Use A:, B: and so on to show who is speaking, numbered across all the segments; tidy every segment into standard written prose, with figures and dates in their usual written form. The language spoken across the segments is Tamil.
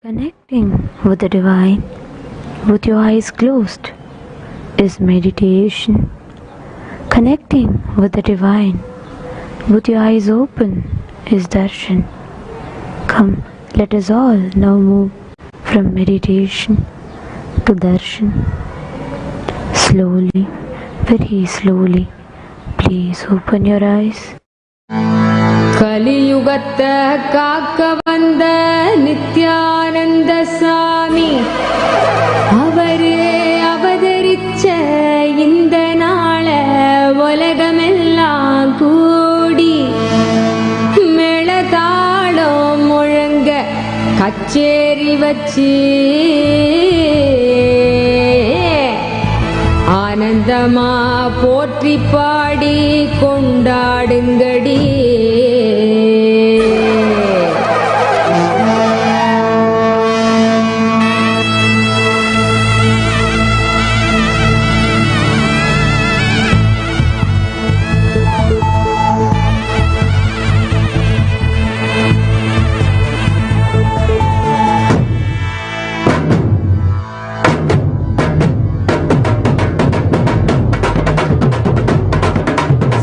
A: Connecting with the divine with your eyes closed is meditation. Connecting with the divine with your eyes open is darshan. Come, let us all now move from meditation to darshan. Slowly, very slowly, please open your eyes.
B: கலியுகத்தை காக்க வந்த நித்யானந்த சாமி அவரு அவதரிச்ச இந்த நாள உலகமெல்லாம் கூடி மேளதாளம் முழங்க கச்சேரி வச்சு ஆனந்தமா போற்றி பாடி கொண்டாடுங்கடி.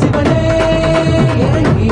C: சிவனே இறங்கி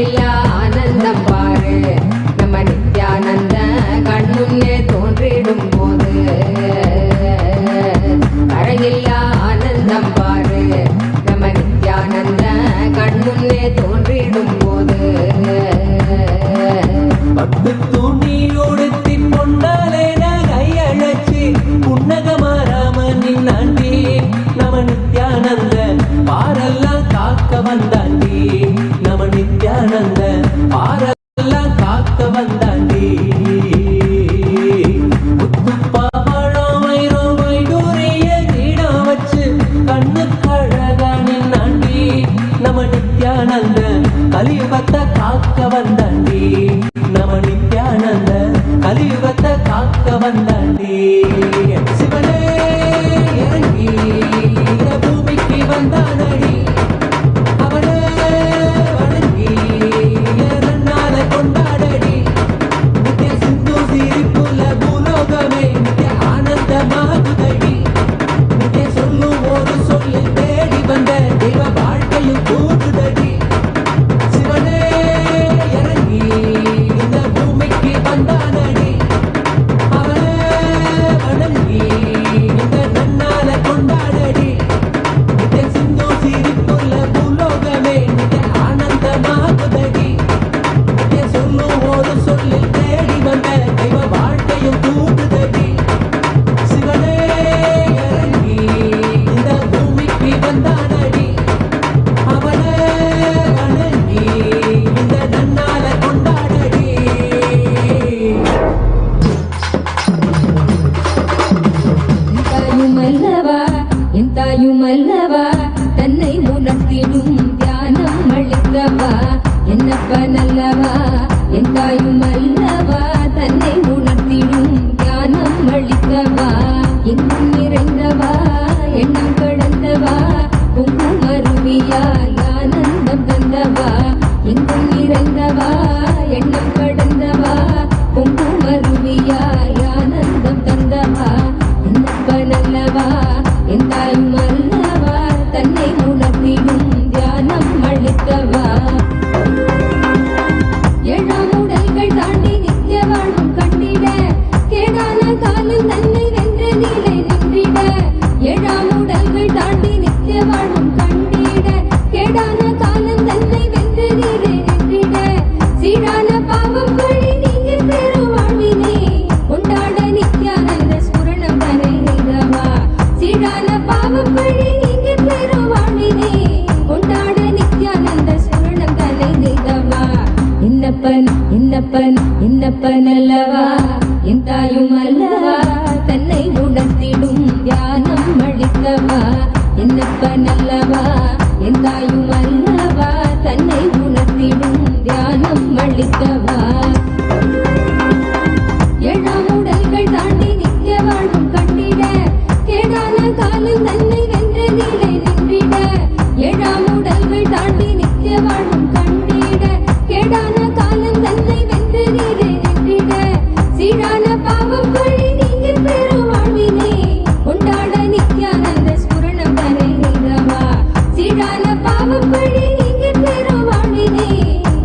B: தடையில்லா ஆனந்தம் பாரு நம்ம நித்யானந்த கண்முன்னே தோன்றிடும் போது தடையில்லா ஆனந்தம் பாரு நம்ம நித்யானந்த கண்முன்னே தோன்றிடும் போது
C: பட்டு துணி உடுத்தி பொன்னாலேன கையழைச்சி புன்னகமாராமனின் ஆண்டி நம நித்யானந்த பாரெல்லாம் காக்க வந்தாண்டி நம நித்யானந்த பாரெல்லாம் காக்க வந்தாண்டி முத்துப்பா பழம் வைரம் வைடூரிய நீடம் வச்சு கண்ணு கழகானின் ஆண்டி நம நித்யானந்த கலியுகத்தை காக்க வந்தாண்டி நம நித்யானந்த கலியுகத்தை காக்க வந்தாண்டி சிவனே இறங்கி இந்த பூமிக்கு வந்தானடி அவனே வணங்கி நன்னால கொண்டாடடி நித்திய சிந்து சிரிப்புல பூலோகமே நித்திய ஆனந்தமாகுதடி நித்திய சொல்லும் ஒரு சொல்லி தேடி வந்த தெய்வ வாழ்க்கையும் கூடுதடி சிவனே இறங்கி இந்த பூமிக்கு வந்தானடி அவனே வணங்கி இந்த நன்னால கொண்டாடடி நித்திய சிந்து சிரிப்புள்ள பூலோகமே நித்திய ஆனந்தமாகுதடி நித்திய சொல்லும் ஒரு சொல்லி தேடி வந்த தெய்வ வாழ்க்கையும் கூடுதடி சிவனே இறங்கி இந்த பூமிக்கு வந்தானடி அவனே வணங்கி இந்த நன்னால கொண்டாடடி
B: தாயுமல்லவா என் தாயுமல்லவா தன்னை உணர்த்திடும் தியானம் அளித்தவா என்னப்ப நல்லவா என் தாயுமல்லவா தன்னை உணர்த்திடும் தியானம் அளித்தவா எங்கும் நிறைந்தவா எண்ணம் கடந்தவா குங்குமருவியாய் ஆனந்தம் தந்தவா எங்கும் நிறைந்தவா எண்ணம் கடந்தவா குங்குமருவியாய் ஆனந்தம் தந்தவா என்னப்ப நல்லவா என் தாயும் அல்லவா தன்னை உணர்த்திடும் தியானம் அளித்தவா ஏழாம் உடல்கள் தாண்டி நித்திய வாழ்வும் கண்டிட கேடான காலம் தன்னை வென்ற நீலை நின்றிட ஏழாம் உடல்கள் தாண்டி நித்திய வாழ்வும் கண்டிட கேடான காலம் தன்னை வென்ற நீலை நின்றிட சீரான பாவம் கொள்ளி நீங்கி பெரும் வாழ்வினை கொண்டாட நித்யானந்த ஸ்புரணம் தரை நீதவா சீரான பாவம் கொள்ளி நீங்கி பெரும் வாழ்வினை கொண்டாட நித்யானந்த ஸ்புரணம் தரை நீதவா என்னப்பன் என்னப்பன் என்னப்பன் அல்லவா என் தாயும் அல்லவா தன்னை உணர்த்திடும் தியானம் அளித்தவா என்னப்பன் அல்லவா என் தாயும் அல்லவா தன்னை உணர்த்திடும் தியானம் அளித்தவா ஏழாம் உடல்கள் தாண்டி நித்திய வாழ்வும் கண்டிட கேடான காலம் தன்னை வென்ற நீலை நின்றிட ஏழாம் உடல்கள் தாண்டி நித்திய வாழ்வும் கண்டிட கேடான காலம் தன்னை வென்ற நீலை நின்றிட சீரான பாவம் கொள்ளி நீங்கி பெரும் வாழ்வினை கொண்டாட நித்யானந்த ஸ்புரணம் தரை நீதவா சீரான பாவம் கொள்ளி நீங்கி பெரும் வாழ்வினை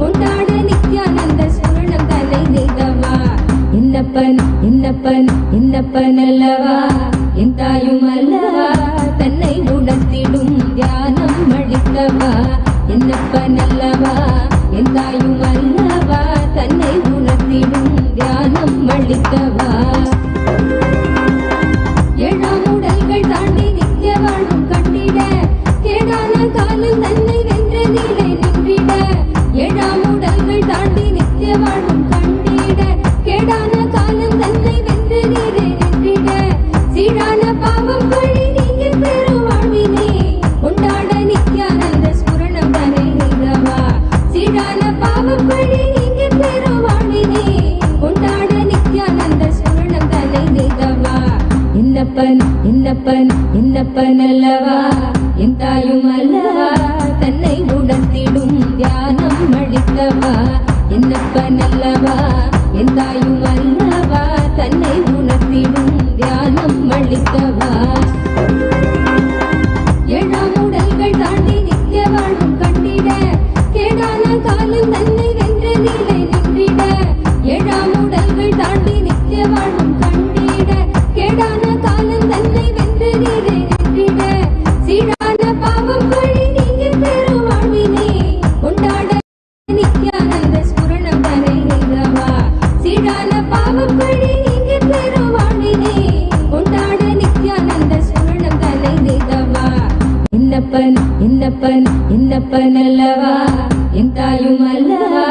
B: கொண்டாட நித்யானந்த ஸ்புரணம் தரை நீதவா என்னப்பன் என்னப்பன் என்னப்பன் அல்லவா என் தாயும் அல்லவா தன்னை உணர்த்திடும் தியானம் அளித்தவா என்னப்பன் அல்லவா என் தாயும் அல்லவா தன்னை உணர்த்திடும் தியானம் அளித்தவா ஏழாம் உடல்கள் தாண்டி நித்திய வாழ்வும் கண்டிட கேடான காலம் தன்னை வென்ற நீலை நின்றிட ஏழாம் உடல்கள் தாண்டி நித்திய வாழ்வும் கண்டிட கேடான காலம் தன்னை வென்ற நீலை நின்றிட சீரான பாவம் கொள்ளி நீங்கி பெரும் வாழ்வினை கொண்டாட நித்யானந்த ஸ்புரணம் தரை நீதவா சீரான பாவம் கொள்ளி நீங்கி பெரும் வாழ்வினை கொண்டாட நித்யானந்த ஸ்புரணம் தரை நீதவா என்னப்பன் என்னப்பன் என்னப்பன் அல்லவா என் தாயும் அல்லவா தன்னை உணர்த்திடும் தியானம் அளித்தவா என்னப்பன் அல்லவா என் தாயும் அல்லவா தன்னை உணர்த்திடும் தியானம் அளித்தவா ஏழாம் உடல்கள் தாண்டி நித்திய வாழ்வும் கண்டிட கேடான காலம் தன்னை தன்னை வென்றதிலே நின்றிட ஏழாம் உடல்கள் தாண்டி நித்திய வாழ்வும் கண்டிட கேடான காலம் தன்னை வென்றதிலே நின்றிட சீடான பாவம் வழி நீங்கி பெறும் வாழ்வினை கொண்டாட நித்யானந்த ஸ்புரணம் தனை நின்றவா சீடான பாவம் வழி நீங்கி பெறும் வாழ்வினை கொண்டாட நித்யானந்த ஸ்புரணம் தனை நின்றவா என்னப்பன் என்னப்பன் என்னப்பன் அல்லவா என் தாயும் அல்லவா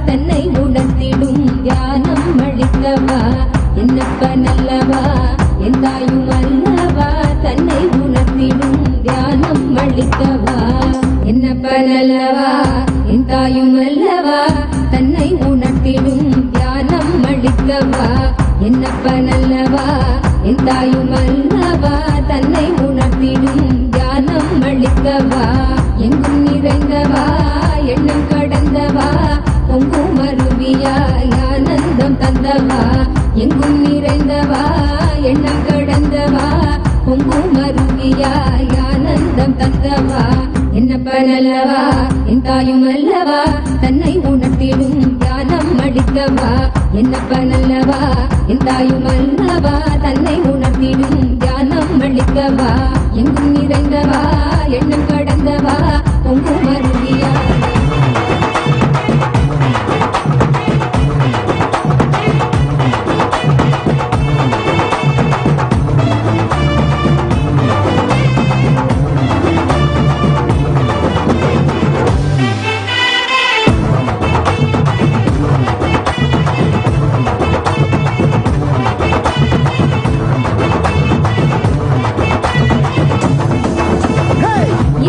B: தன்னை உணர்த்திடும் தியானம் அளித்தவா என்னப்பன் அல்லவா என் தாயும் அல்லவா தன்னை உணர்த்திடும் தியானம் அளித்தவா என்னப்பன் அல்லவா என் தாயும் அல்லவா தன்னை உணர்த்திடும் தியானம் அளித்தவா என்னப்பன் அல்லவா என் தாயும் அல்லவா தன்னை உணர்த்திடும் தியானம் அளித்தவா எங்கும் நிறைந்தவா எண்ணம் கடந்தவா பொங்கும் அருவியாய் ஆனந்தம் தந்தவா எங்கும் நிறைந்தவா எண்ணம் கடந்தவா பொங்கும் அருவியாய் ஆனந்தம் தந்தவா என்னப்பன் அல்லவா என் தாயும் அல்லவா தன்னை உணர்த்திடும் தியானம் அளித்தவா என்னப்பன் அல்லவா என் தாயும் அல்லவா தன்னை உணர்த்திடும் தியானம் அளித்தவா எங்கும் நிறைந்தவா எண்ணம் கடந்தவா பொங்கும் அருவியாய்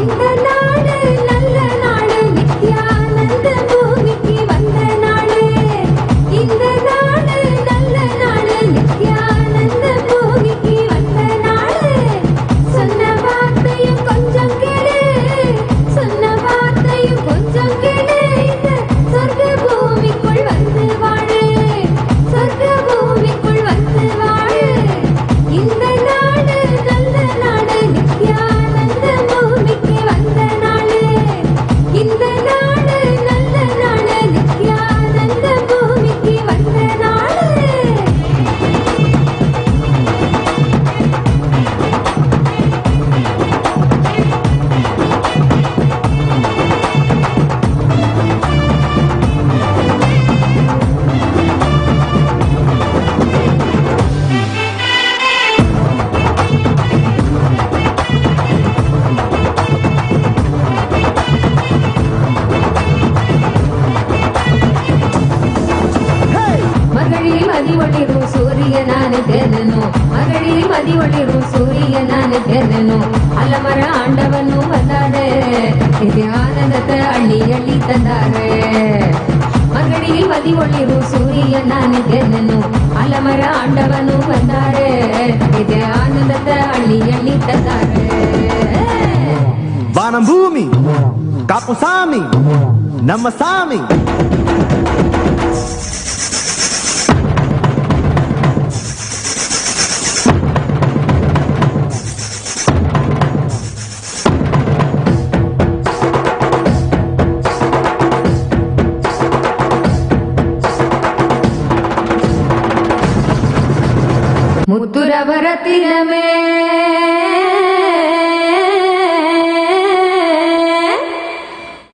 B: இந்த நாடு நல்ல நாடு நித்யானந்த பூமிக்கு வந்த நாடு இந்த நாடு நல்ல நாடு நித்யானந்த பூமிக்கு வந்த நாடு சொன்ன வார்த்தையும் கொஞ்சம் கேளு சொன்ன வார்த்தையும் கொஞ்சம் கேளு இந்த சொர்க்க பூமிக்குள் வந்து வாழு சொர்க்க பூமிக்குள் வந்து வாழு இந்த நாடு நல்ல நாடு நித்யானந்த பூமிக்கு வந்த நாடு இந்த நாடு நல்ல நாடு நித்யானந்த பூமிக்கு வந்த நாடு மகளிர் மதி ஒளிரும் சூரியனான தென்னனோ மகளிர் மதி ஒளிரும் சூரியனான தென்னனோ அலமர ஆண்டவனும் வந்தாரு இது ஆனந்தத்தை அள்ளி அள்ளி தந்தாரு மகளிர் மதி ஒளிரும் சூரியனான தென்னனோ அலமர ஆண்டவனும் வந்தாரு இது ஆனந்தத்தை அள்ளி அள்ளி தந்தாரு
D: வானம் பூமி காப்பு சாமி நம்ம சாமி
B: முத்துரவரத்தினமே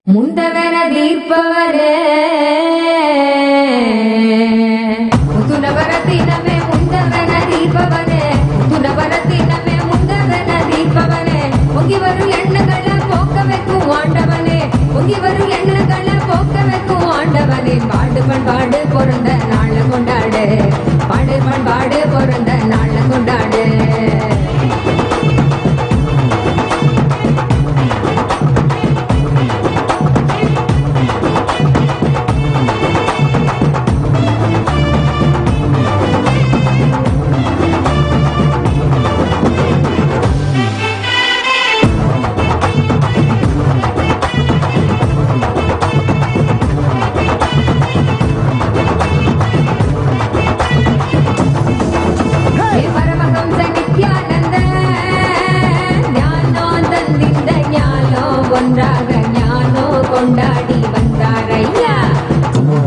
B: முந்தவன தீர்ப்பவரே முத்துரவரத்தினமே முந்தவன தீர்ப்பவரே முத்துரவரத்தினமே முந்தவன தீர்ப்பவரே பொங்கி வரும் எண்ணங்களை போக்க வைக்கும் ஆண்டவனே பொங்கி வரும் எண்ணங்களை போக்க வைக்கும் ஆண்டவனே பாடு பண்பாடு பிறந்த நாள கொண்டாடு பாடு பண்பாடு பிறந்த நாள கொண்டாடு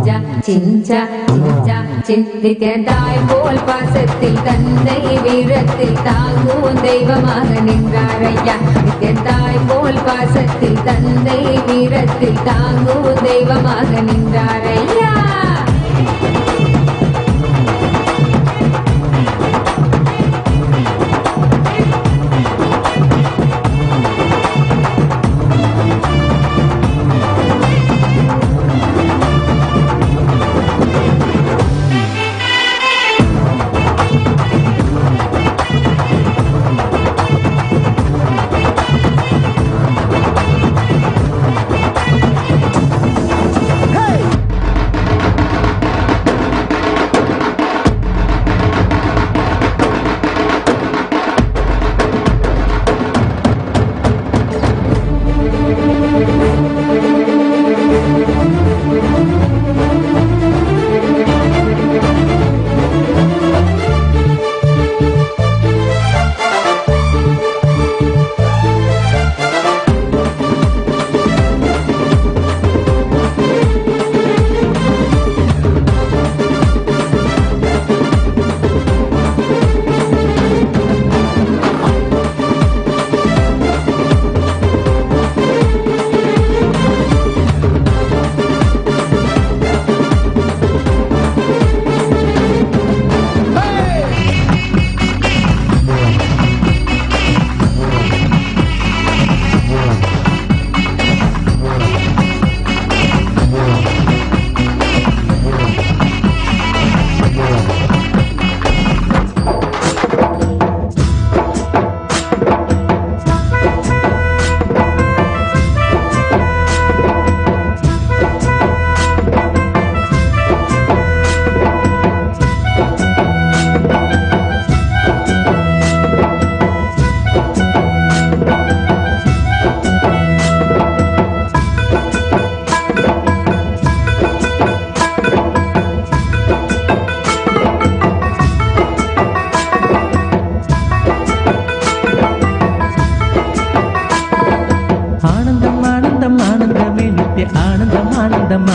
B: சிஞ்சா சிஞ்சா சிந்தித்தாய் போல் பாசத்தில் தந்தை வீரத்தில் தாங்கும் தெய்வமாக நின்றாரையா. நித்தியத்தாய் போல் பாசத்தில் தந்தை வீரத்தில் தாங்கும் தெய்வமாக நின்றாரையா.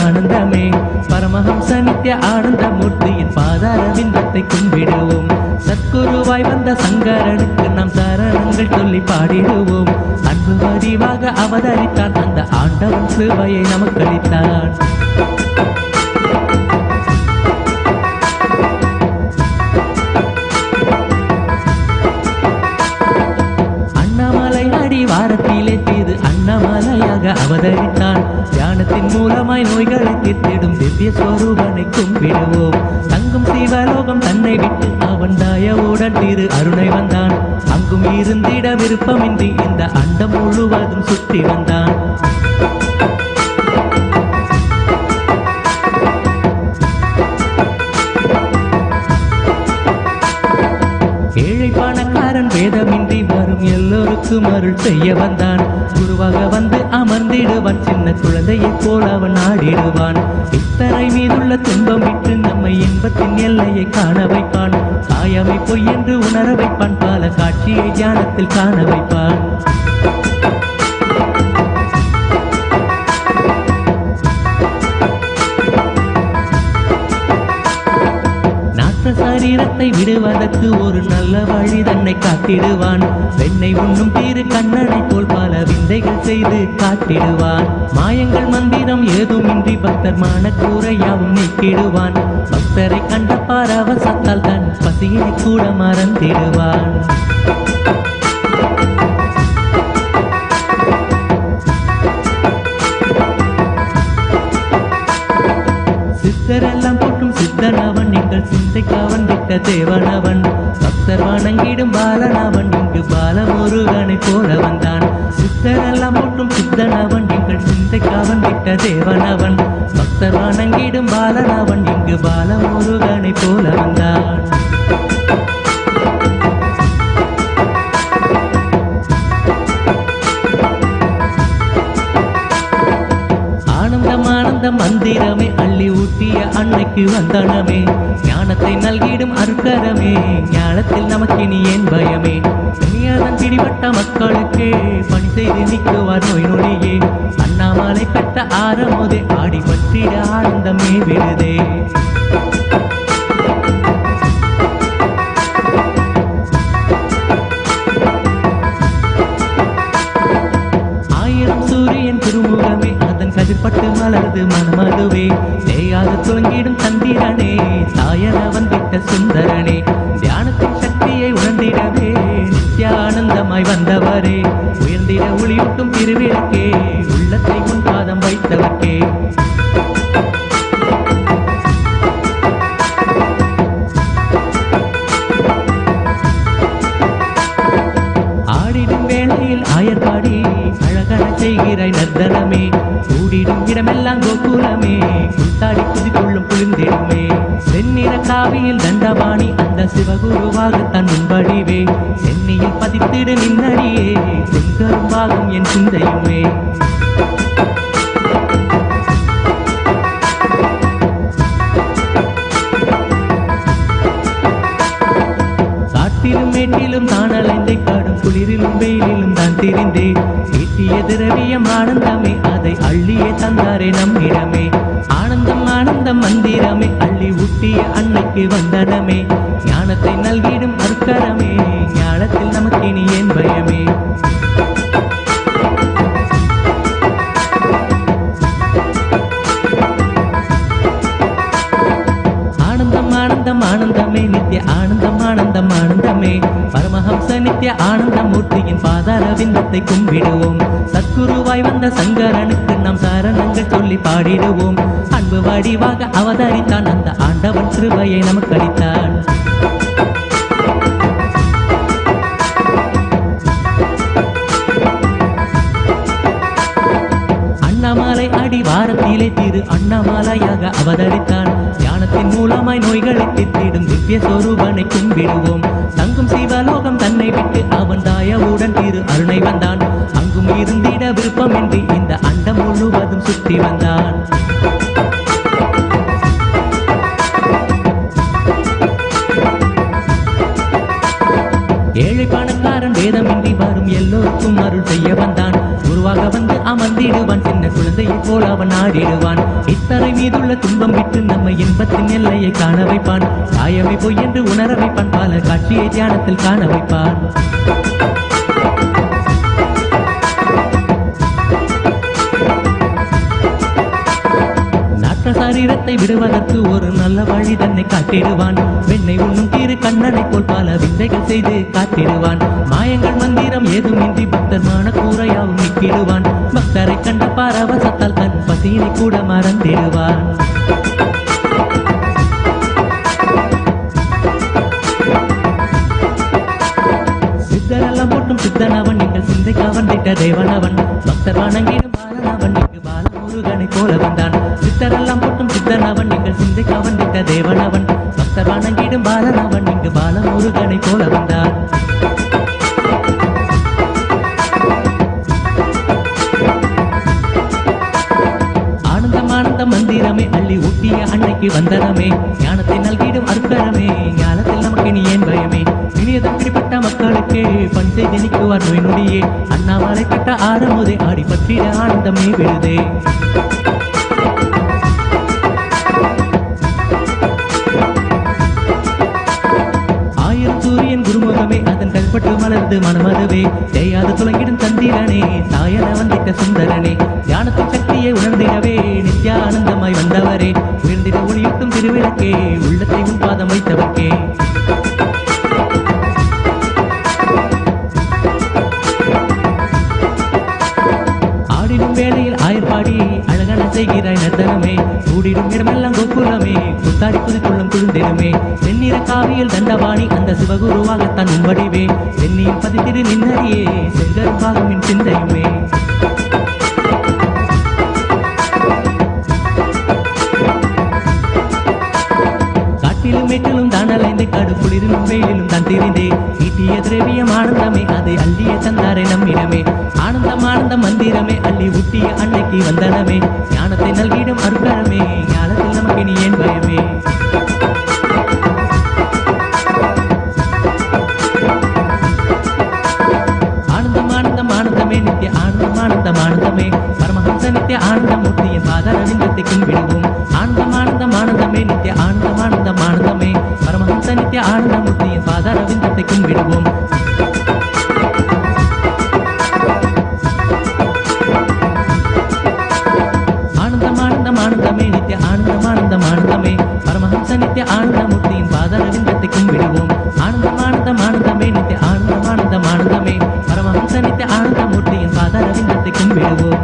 C: ஆனந்தமே பரமஹம்ச நித்ய ஆனந்த மூர்த்தியின் பாதாரவிந்தத்தை கும்பிடுவோம். சத்குருவாய் வந்த சங்கரனுக்கு நாம் சரணங்கள் சொல்லி பாடிடுவோம். அன்பு வடிவாக அவதரித்தான் அந்த ஆண்டவன் சிலுவையை நமக்களித்தான். வாரத்திலே தீது அண்ணாமலையாக அவதரித்தான். தியானத்தின் மூலமாய் நோய்களை தீர்த்திடும் திவ்ய ஸ்வரூபனை கும்பிடுவோம். தங்கும் சிவலோகம் தன்னை விட்டு அவன் தயவுடன் திரு அருணை வந்தான். அங்கும் இருந்திட விருப்பமின்றி இந்த அண்டம் முழுவதும் சுற்றி வந்தான். ஏழை பணக்காரன் வேதமின்றி வரும் எல்லோருக்கும் அருள் செய்ய வந்தான். குருவாக வந்து அமர்ந்திடுவான். சின்ன குழந்தையைப் போல் அவன் ஆடிடுவான். இத்தனை மீதுள்ள துன்பம் விட்டு நம்மை இன்பத்தின் எல்லையை காண வைப்பான். காயமை பொய் என்று உணர வைப்பான். பல காட்சியை தியானத்தில் காண வைப்பான். சரீரத்தை விடுவதற்கு ஒரு நல்ல வழி தன்னை காட்டிடுவான். வெண்ணை உண்ணும் தீரு கண்ணனை போல் பல விந்தைகள் செய்து காட்டிடுவான். மாயங்கள் மந்திரம் ஏதுமின்றி பக்தர் மனக்கூரையாவும் நீக்கிடுவான். பக்தரை கண்ட பரவசத்தால் தன் பசியை கூட மறந்திடுவான். சித்தரெல்லாம் போட்டும் சித்தனவன் எங்கள் சிந்தைக்காவன் விட்ட தேவனவன். பக்தர் வணங்கிடும் பாலனவன் இங்கு பாலமுருகனை போல வந்தான். சித்தரெல்லாம் போட்டும் சித்தனவன் எங்கள் சிந்தைக்காவன் விட்ட தேவனவன். பக்தர் வணங்கிடும் பாலனவன் இங்கு பாலமுருகனை போல வந்தான். ஆனந்தம் ஆனந்தம் அந்த மந்திரமே அள்ளி ஊட்டிய அன்னைக்கு வந்தனமே ஞானத்தை நல்கிடும் அருக்கரமே ஞானத்தில் நமக்கினி ஏன் பயமே நீயதன் பிடிபட்ட மக்களுக்கே பணி செய்து நிற்குவார் நோய் நொடியே அண்ணாமலை பெற்ற ஆரமுதே ஆடி பற்றிட ஆனந்தமே விடுதே சூரியன் திருமுகமே அதன் கதிர்பட்டு மலர்ந்து மனமதுவே தேயாது துவங்கிடும் சந்திரனே சாயன வந்திட்ட சுந்தரனே தியானத்தின் சக்தியை உணர்ந்திடவே நித்யானந்தமாய் வந்தவரே உயர்ந்திட ஒளியூட்டும் திருவிளக்கே உள்ளத்தை முன்பாதம் வைத்தவர்க்கே ஆடிடும் வேளையில் ஆயர்பாடி அழகன செய்கிறாய் நர்தனமே கூடிடும் இடமெல்லாம் கோகுலமே குத்தாடி குதித்துள்ளும் குளிர்ந்திடுமே செந்நிற காவியில் தண்டபாணி அந்த சிவகுருவாக தன் முன்படிவே சென்னியில் பதித்திடு நின்னடியே செங்கரும்பாகும் என் சிந்தையுமே காட்டிலும் மேட்டிலும் தான் அலைந்தை காடும் குளிரிலும் வெயிலிலும் தான் திரிந்தே ஈட்டிய திரவியம் ஆனந்தமே அதை அள்ளியே தந்தாரே நம்மிடமே ஆனந்தம் ஆனந்தம் மந்திரமே அள்ளி ஊட்டிய அன்னைக்கு வந்தனமே ஞானத்தை நல்கிடும் அருக்கரமே ஞானத்தில் நமக்கினி ஏன் பயமே ஆனந்தம் ஆனந்தமே நித்ய ஆனந்தம் ஆனந்தம் ஆனந்தமே பரமஹம்ச நித்ய ஆனந்த மூர்த்தியின் பாதார விந்தத்தை கும்பிடுவோம் சத்குருவாய் வந்த சங்கரனுக்கு நாம் சாரணங்கள் சொல்லி பாடிடுவோம் அன்பு வடிவாக அவதரித்தான் அந்த ஆண்டவன் கிருபையை நமக்கு அளித்தான் அண்ணாமலை அடிவாரத்திலே திரு அண்ணாமலையாக அவதரித்தான் ஞானத்தின் மூலமாய் நோய்களை தீர்த்திடும் திவ்ய சொரூபனை கும்பிடுவோம் தங்கும் சிவலோகம் தன்னை விட்டு அவன் தாயவுடன் திரு அருணை வந்தான் அங்கும் இருந்திட விருப்பமின்றி இந்த அண்டம் முழுவதும் சுற்றி வந்தான் ஏழை பணக்காரன் வேதமின்றி வரும் எல்லோருக்கும் அருள் செய்ய வந்தான் குருவாக வந்து அமர்ந்திடுவான் சின்ன குழந்தையை போல் அவன் ஆடிடுவான் இத்தரை மீதுள்ள துன்பம் விட்டு நம்மை இன்பத்தின் எல்லையை காண வைப்பான் காயமை பொய் என்று உணர வைப்பான் பல காட்சியை தியானத்தில் காண வைப்பான் சரீரத்தை விடுவதற்கு ஒரு நல்ல வழி தன்னை காட்டிடுவான் வெண்ணை உண்ணும் தீரு கண்ணனை போல் பல விந்தைகள் செய்து காட்டிடுவான் மாயங்கள் மந்திரம் ஏதுமின்றி பக்தர் மான கூரையாவும் நிற்கிடுவான் பக்தரை கண்ட பாரவசத்தால் தன் பசியினை கூட மறந்திடுவான் சித்தரெல்லாம் போட்டும் சித்தனவன் நீங்கள் சிந்தைக்காவன் திட்ட தேவனவன் பக்தர் வணங்கிடும் பாலனவன் இங்கு பாலமுருகனை போல வந்தான் சித்தரெல்லாம் போட்டும் சித்தனவன் நீங்கள் சிந்தைக்காவன் திட்ட தேவனவன் பக்தர் வணங்கிடும் பாலனவன் இங்கு பாலமுருகனை போல வந்தான் ஆனந்த மந்திரமே அள்ளி ஊட்டிய அன்னைக்கு வந்தனமே ஞானத்தை நல்கிடும் அருக்கரமே ஞானத்தில் நமக்கு நீ ஏன் பயமே இனியதன் பிடிப்பட்ட மக்களுக்கே பணி செய்து நிற்குவார் நோய் நொடியே அண்ணாமலை கட்ட ஆரமுதே ஆடி பற்றிட ஆனந்தமே விழுதே சூரியன் குருமுகமே அதன் கல்பட்டு மலர்ந்து மனமதுவே தேயாது துளங்கிடும் சந்திரனே சாயன வந்திட்ட சுந்தரனே ஞானத்தின் சக்தியை உணர்ந்திடவே நித்யானந்தமாய் வந்தவரே உயர்ந்திட ஒளியூட்டும் திருவிளக்கே உள்ளத்தை முன்பாதம் வைத்தவர்க்கே ஆடிடும் வேளையில் ஆயர்பாடி அழகன செய்கிறாய் நர்த்தனமே கூடிடும் இடமெல்லாம் கோகுலமே குத்தாடி குதிக்குள்ளும் குழுந்திடுமே செந்நிற காவியில் தண்டபாணி அந்த சிவகுருவாக தன் வடிவே சென்னியில் பதித்திரு நின்னடியே செங்கரும்பாகும் என் சிந்தையுமே காட்டிலும் மேட்டிலும் தான் அலைந்து காடு குளிரிலும் வெயிலிலும் தான் திரிந்தே ஈட்டிய திரவியம் ஆனந்தமே அதை அள்ளிய தந்தாரை நம்மிடமே ஆனந்தம் ஆனந்த மந்திரமே அள்ளி ஊட்டிய அன்னைக்கு வந்தனமே ஞானத்தை நல்கிடும் அருக்கரமே ஞானத்தில் நமக்கு நீ ஏன் பயமே ஆனந்தமே நித்திய ஆனந்தம் ஆனந்தம் ஆனந்தமே பரமஹம்ச நித்திய ஆனந்தமூர்த்தியின் பாதாரவிந்தத்தை கும்பிடுவோம் ஆனந்தம் ஆனந்தமே நித்திய ஆனந்தம் ஆனந்தம் ஆனந்தமே பரமஹம்ச நித்திய ஆனந்தமூர்த்தியின் பாதாரவிந்தத்தை கும்பிடுவோம் ஆனந்தமே நித்திய ஆனந்தம் ஆனந்தமே பரமஹம்ச நித்திய ஆனந்தமூர்த்தியின் பாதாரவிந்தத்தை கும்பிடுவோம் ஆனந்தமே நித்திய ஆனந்தம் ஆனந்தமே பரமஹம்ச நித்திய ஆனந்தமூர்த்தியின் பாதாரவிந்தத்தை கும்பிடுவோம்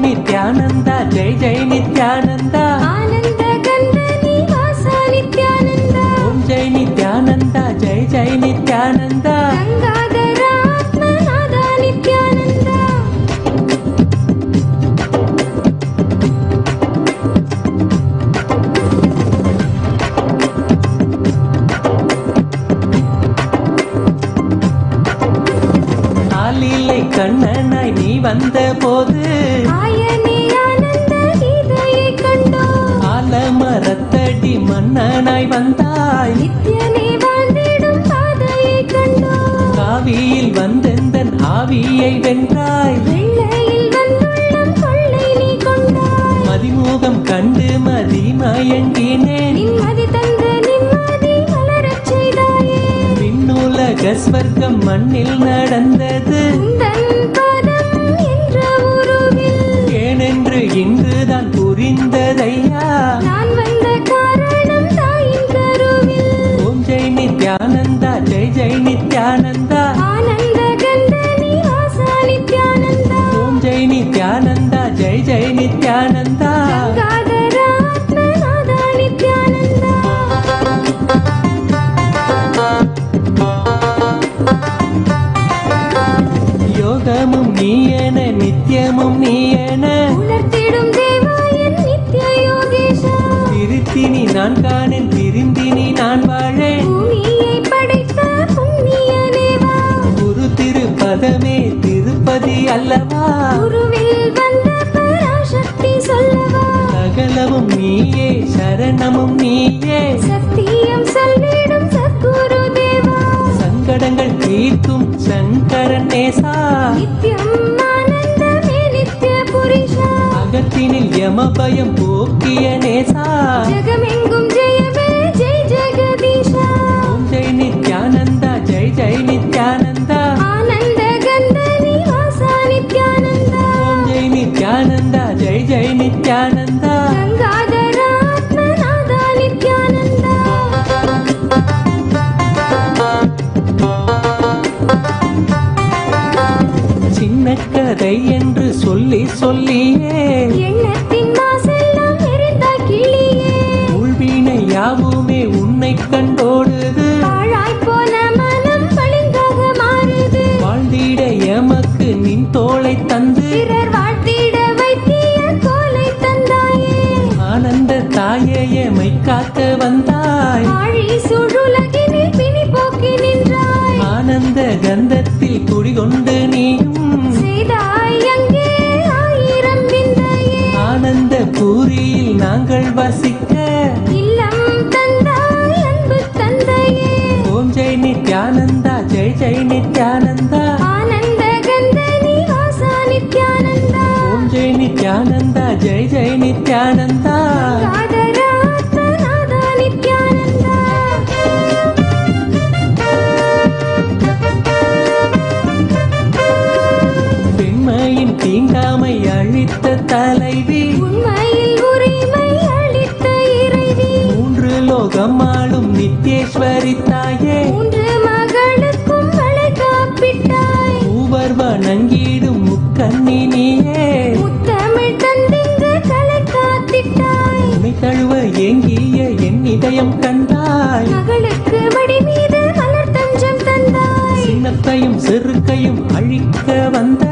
C: नित्यानंदा जय जय नित्यानंदा
B: आनंद गंध निवासा नित्यानंदा
C: ओम जय नित्यानंदा जय जय नित्यानंदा
B: गंगाधर आत्मनादा नित्यानंदा
C: ஆலிலை கண்ணனாய் நீ வந்த போது மரத்தடி மன்னனாய் வந்தாய்
B: நித்தியனே வாழ்ந்திடும் பாதையை கண்டோம்
C: காவியில் வந்தெந்தன் ஆவியை வென்றாய்
B: வெள்ளையில் வந்துள்ளம் கொள்ளை நீ கொண்டாய்
C: மதிமுகம் கண்டு மதிமயங்கினேன்
B: நிம்மதி தந்து நிம்மதி மலரச் செய்தாயே
C: விண்ணுலக ஸ்வர்க்கம் மண்ணில் நடந்தது
B: உந்தன் பாதம் என்ற உருவில்
C: ஏனென்று இன்றுதான் புரிந்ததையா
B: நான் வந்த காரணம் தாயின் கருவில்
C: ஓம் ஜெய் நித்யானந்தா ஜெய் ஜெய் நித்யானந்தா
B: ஆனந்த கந்த நிவாசா நித்யானந்தா
C: ஓம் ஜெய் நித்யானந்தா ஜெய் ஜெய் நித்யானந்தா
B: கங்காதர ஆத்மநாதா நித்யானந்தா
C: யோகமும் நீயன நித்தியமும் நீயன
B: உணர்த்திடும் தேவாயன் நித்ய யோகேஷா
C: திருத்தினி நான் காணேன் திருந்தினி நான் வாழேன்
B: பூமியை படைத்த புண்ணிய தேவா
C: குரு திருப்பதமே திருப்பதி அல்லவா
B: குருவில் வந்த பராசக்தி சொல்லவா
C: சகலமும் நீயே சரணமும் நீயே
B: சத்தியம் சொல்லிடும் சத்குரு தேவா
C: சங்கடங்கள் தீர்க்கும் சங்கரன் நேசா
B: நித்யம் ஆனந்தமே நித்ய புரிஷா
C: அகத்தினில் யம பயம் போக்கிய நேசா
B: ஜகமெங்கும் ஜெயமே ஜெய் ஜெகதீஷா
C: ஓம் ஜெய் நித்யானந்தா ஜெய் ஜெய் நித்யானந்தா
B: ஆனந்த கந்த நிவாசா நித்யானந்தா
C: ஓம் ஜெய் நித்யானந்தா ஜெய் ஜெய் நித்யானந்தா
B: கங்காதர ஆத்மநாதா நித்யானந்தா
C: சின்ன கதை என்று சொல்லி சொல்லியே
B: எண்ணத்தின் மாசெல்லாம் எரிந்தாய் கிளியே
C: உள்வீணை யாவுமே உன்னை கண்டோடுது
B: பாழாய்ப் போன மனம் பளிங்காக மாறுது
C: வாழ்ந்திட எமக்கு நின் தோளை தந்து
B: பிறர் வாழ்த்திட வைத்திய கோலை தந்தாயே
C: ஆனந்த தாயே எமை காக்க வந்தாய்
B: ஆழி சுழுலகினில் பிணி போக்கி நின்றாய்
C: ஆனந்த கந்தத்தில் குடிகொண்டு நீயும்
B: செய்தாய் அங்கே ஆயிரம் விந்தையே
C: ஆனந்த பூரியில் நாங்கள் வசிக்க
B: இல்லம் தந்தாய் அன்பு தந்தையே
C: ஓம் ஜெய் நித்யானந்தா ஜெய் ஜெய் நித்யானந்தா
B: ஆனந்த கந்த நிவாசா நித்யானந்தா
C: ஓம் ஜெய் நித்யானந்தா ஜெய் ஜெய் நித்யானந்தா
B: கங்காதர ஆத்மநாதா நித்யானந்தா
C: அருளும் நித்யேஸ்வரி தாயே,
B: மூன்று மகளுக்கும் வளைகாப்பிட்டாய்,
C: மூவர் வணங்கிடும் முக்கண்ணி நீயே,
B: முத்தமிழ் தந்திங்கு தலை காத்திட்டாய்,
C: உன்னை தழுவ ஏங்கிய என் இதயம் கண்டாய்,
B: மகளுக்கு மடி மீது மலர் தஞ்சம் தந்தாய்,
C: சின்னத்தையும் செருக்கையும் அழிக்க வந்த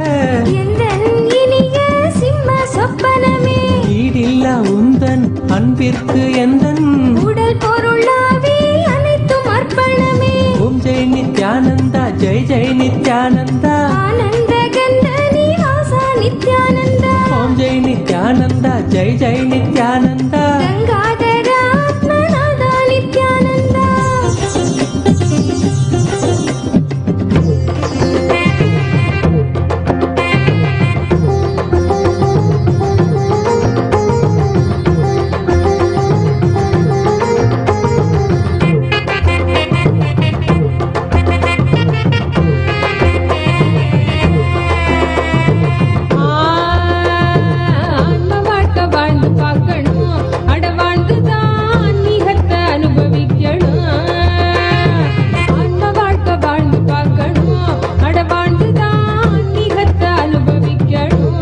B: எந்தன் இனிய சிம்ம சொப்பனமே,
C: ஈடில்லா உந்தன் அன்பிற்கு எந்தன்
B: உடல் பொருளாவி அனைத்தும் அர்ப்பணமே,
C: ஓம் ஜெய் நித்யானந்தா, ஜெய் ஜெய் நித்யானந்தா,
B: ஆனந்த கந்த நிவாசா நித்யானந்தா,
C: ஓம் ஜெய் நித்யானந்தா, ஜெய் ஜெய் நித்யானந்தா.
B: கங்காதர ஆத்மநாதா நித்யானந்தா. ஆன்ம வாழ்க்கை வாழ்ந்து பார்க்கணும், அட வாழ்ந்துதான் ஆன்மீகத்தை அனுபவிக்கணும். ஆன்ம வாழ்க்கை வாழ்ந்து பார்க்கணும், அட வாழ்ந்துதான் ஆன்மீகத்தை அனுபவிக்கணும்.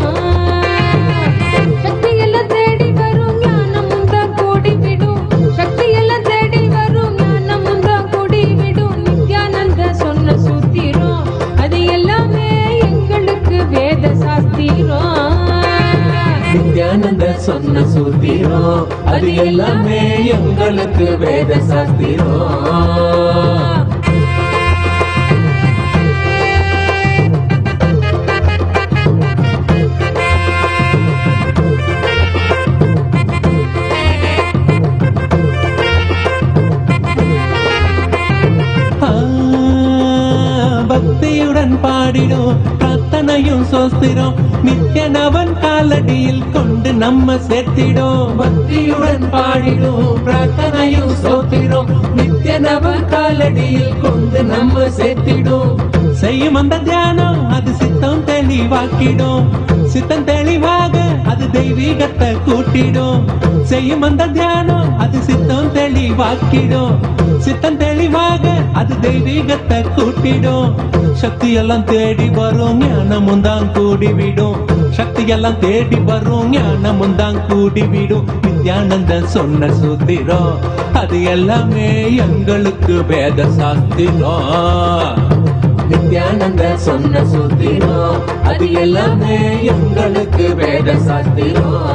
B: சக்தியெல்லாம் தேடி வரும் ஞானம் உந்தா கூடி விடும், சக்தியெல்லாம் தேடி வரும் ஞானம் உந்தா கூடி விடும். நித்யானந்த சொன்ன சூத்திரம் அது எல்லாமே எங்களுக்கு வேத சாஸ்திரம்.
C: நித்யானந்த சொன்ன சூத்திரம் அது எல்லாமே எங்களுக்கு வேத சாஸ்திரம். பக்தியுடன் பாடிடும் பிரார்த்தனையும் சோஸ்திரம் நித்யனவன் காலடியில் கொண்டு நம்ம சேர்த்திடும். பக்தியுடன் பாடிடும் பிரார்த்தனையும் சோஸ்திரம் நித்யனவன் காலடியில் கொண்டு நம்ம சேர்த்திடும். செய்யும் அந்த தியானம் அது சித்தம் தெளிவாக்கிடும், சித்தம் தெளிவாக அது தெய்வீகத்தை கூட்டிடும். செய்யும் அந்த தியானம் அது சித்தம் தெளிவாக்கிடும், சித்தம் தெளிவாக அது தெய்வீகத்தை கூட்டிடும். சக்தி எல்லாம் தேடி வரும் ஞானமும் தான் கூடிவிடும், சக்தி எல்லாம் தேடி வரும் ஞானமும் தான் கூடிவிடும். நித்யானந்த சொன்ன சூத்திரம் அது எல்லாமே எங்களுக்கு வேத சாஸ்திரம். நித்யானந்த சொன்ன சூத்திரம் அது எல்லாமே எங்களுக்கு வேத சாஸ்திரம்.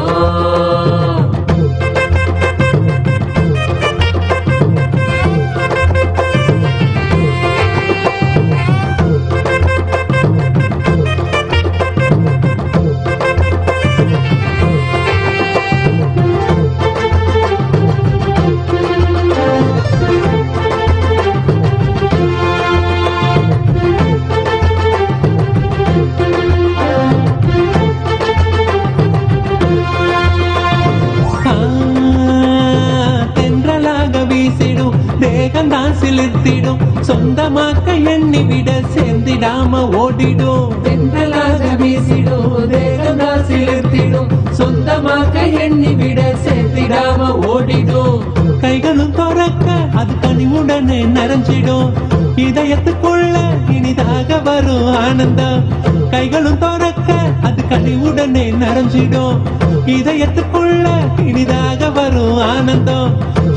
C: தேகந்தான் சிலிர்த்திடும், சொந்தமாக்க எண்ணிவிட சேர்ந்திடாம ஓடிடும். தென்றலாக வீசிடும், தேகந்தான் சிலிர்த்திடும், சொந்தமாக்க எண்ணிவிட சேர்ந்திடாம ஓடிடும். கைகளும் துறக்க அது கனிவுடனே நிறைஞ்சிடும், இதயத்துக்குள்ள இனிதாக வரும் ஆனந்தம். கைகளும் துறக்க அது கனிவுடனே நிறைஞ்சிடும், இதயத்துக்குள்ள இனிதாக வரும் ஆனந்தம்.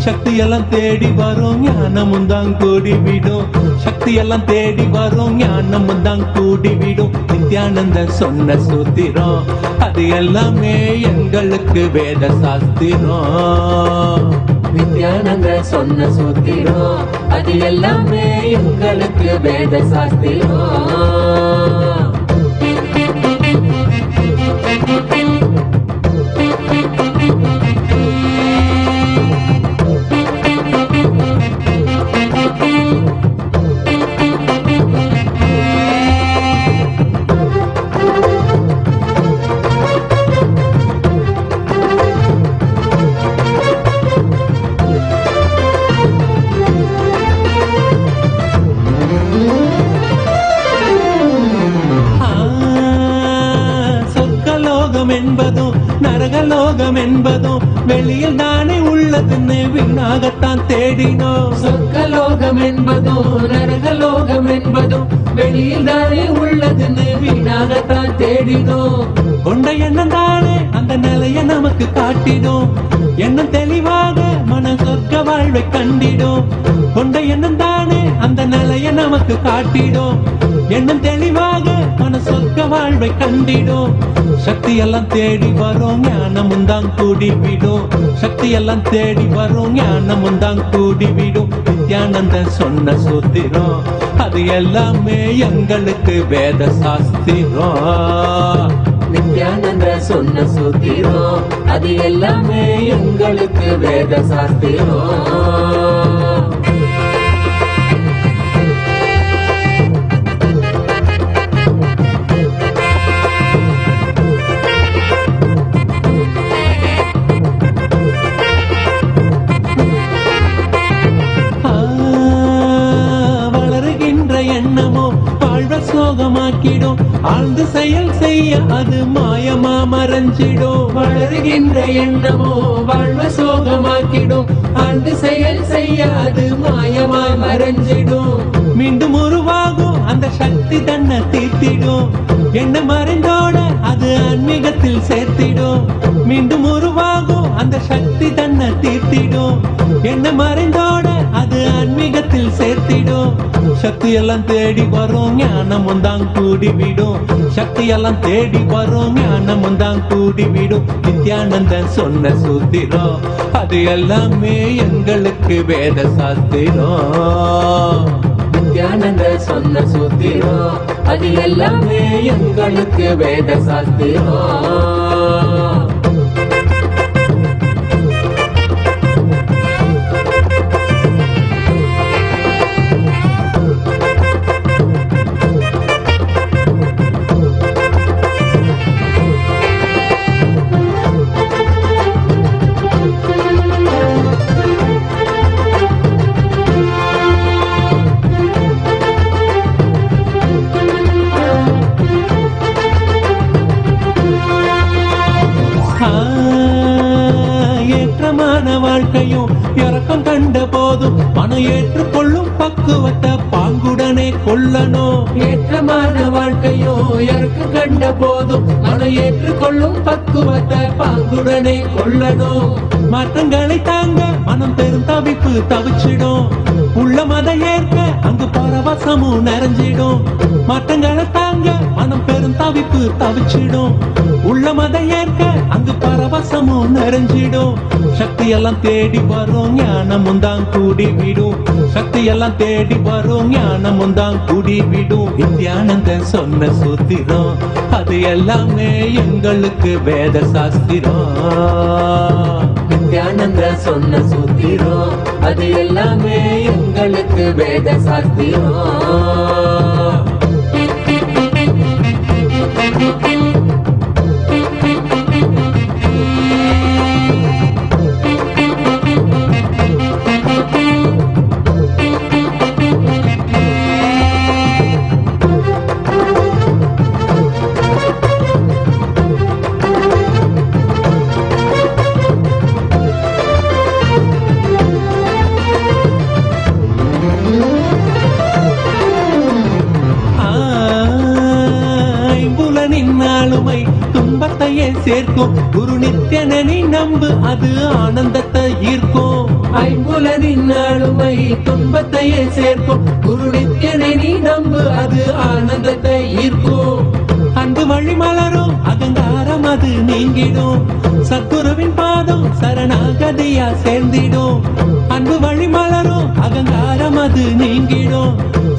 C: சக்தி எல்லாம் தேடி வரும் ஞானமும் தான் கூடிவிடும், சக்தி எல்லாம் தேடி வரும் ஞானமும் தான் கூடிவிடும். நித்யானந்த சொன்ன சூத்திரம் அது எல்லாமே எங்களுக்கு வேத சாஸ்திரம். நித்யானந்த சொன்ன சூத்திரம் அது எல்லாமே எங்களுக்கு வேத சாஸ்திரம். நரகலோகம் என்பதும் வெளியில் தானே உள்ளதுன்னு வீணாகத்தான் தேடினோம். சொர்க்கலோகம் என்பதும் நரகலோகம் என்பதும் வெளியில் தானே உள்ளதுன்னு வீணாகத்தான் தேடினோம். கொண்ட எண்ணம் தானே அந்த நிலைய நமக்கு காட்டிடும். எண்ணம் தெளிவாக மன சொர்க்க வாழ்வை கண்டிடும். கொண்ட எண்ணம் தானே அந்த நிலைய நமக்கு காட்டிடும். எண்ணம் தெளிவாக மன சொர்க்க வாழ்வை கண்டிடும். சக்தி எல்லாம் தேடி வரும் ஞானமும் தான் கூடிவிடும். சக்தி எல்லாம் தேடி வரும் ஞானமும் தான் கூடிவிடும். நித்யானந்தன் சொன்ன சூத்திரம் அது எல்லாமே எங்களுக்கு வேத சாஸ்திரம். நித்யானந்த சொன்ன சூத்திரம் அது எல்லாமே எங்களுக்கு வேத சாஸ்திரம். சோகமாக்கிடும். ஆழ்ந்து செயல் செய்ய அது மாயமா மறைஞ்சிடும். வளருகின்ற எண்ணமோ வாழ்வ சோகமாக்கிடும். ஆழ்ந்து செயல் செய்ய அது மாயமா மறைஞ்சிடும். மீண்டும் உருவாகும் அந்த சக்தி தன்னை தீர்த்திடும். என்ன மறைந்தோட அது ஆன்மீகத்தில் சேர்த்திடும். மீண்டும் உருவாகும் அந்த சக்தி தன்னை தீர்த்திடும். என்ன மறைந்தோட அது ஆன்மீகத்தில் சேர்த்திடும். சக்தி எல்லாம் தேடி வரும் ஞானமும் தான் கூடிவிடும். சக்தி எல்லாம் தேடி வரும் ஞானமும் தான் கூடிவிடும். நித்யானந்தன் சொன்ன சூத்திரம் அது எல்லாமே எங்களுக்கு வேத சாஸ்திரம். நித்யானந்தன் சொன்ன சூத்திரம் அது எல்லாமே எங்களுக்கு வேத சாஸ்திரம். ஏற்றமான வாழ்க்கையும் இறக்கம் கண்ட போதும் மனம் ஏற்றுக்கொள்ளும் பக்குவத்தை பாங்குடனே கொள்ளணும். ஏற்றமான வாழ்க்கையும் இறக்கம் கண்ட போதும் மனம் ஏற்றுக்கொள்ளும் பக்குவத்தை பாங்குடனே கொள்ளணும். மாற்றங்களை தாங்க மனம் பெரும் தவிப்பு தவிச்சிடும். உள்ள மத ஏற்க அங்கு பரவசமும் நிறைஞ்சிடும். மாற்றங்களை தாங்க மனம் பெரும் தவிப்பு தவிச்சிடும். உள்ள மத ஏற்க அங்கு பரவசமும் நிறைஞ்சிடும். சக்தி எல்லாம் தேடி வரும் ஞானமும் தான் கூடிவிடும். சக்தி எல்லாம் தேடி வரும் ஞானமும் தான் கூடிவிடும். நித்யானந்தன் சொன்ன சூத்திரம் அது எல்லாமே எங்களுக்கு வேத சாஸ்திரம். நித்யானந்தன் சொன்ன சூத்திரம் அது எல்லாமே எங்களுக்கு வேத சாஸ்திரம். ஆளுமை துன்பத்தையே சேர்க்கும். குரு நித்யனனை நம்பு அது ஆனந்தத்தை ஈர்க்கும். ஐம்புலனின் ஆளுமை துன்பத்தையே சேர்க்கும். குரு நித்யனை நீ நம்பு அது ஆனந்தத்தை ஈர்க்கும். அன்பு வழி மலரும் அகங்காரம் அது நீங்கிடும். சத்குருவின் பாதம் சரணாகதியா சேர்ந்திடும். அன்பு வழி மலரும் அகங்காரம் அது நீங்கிடும்.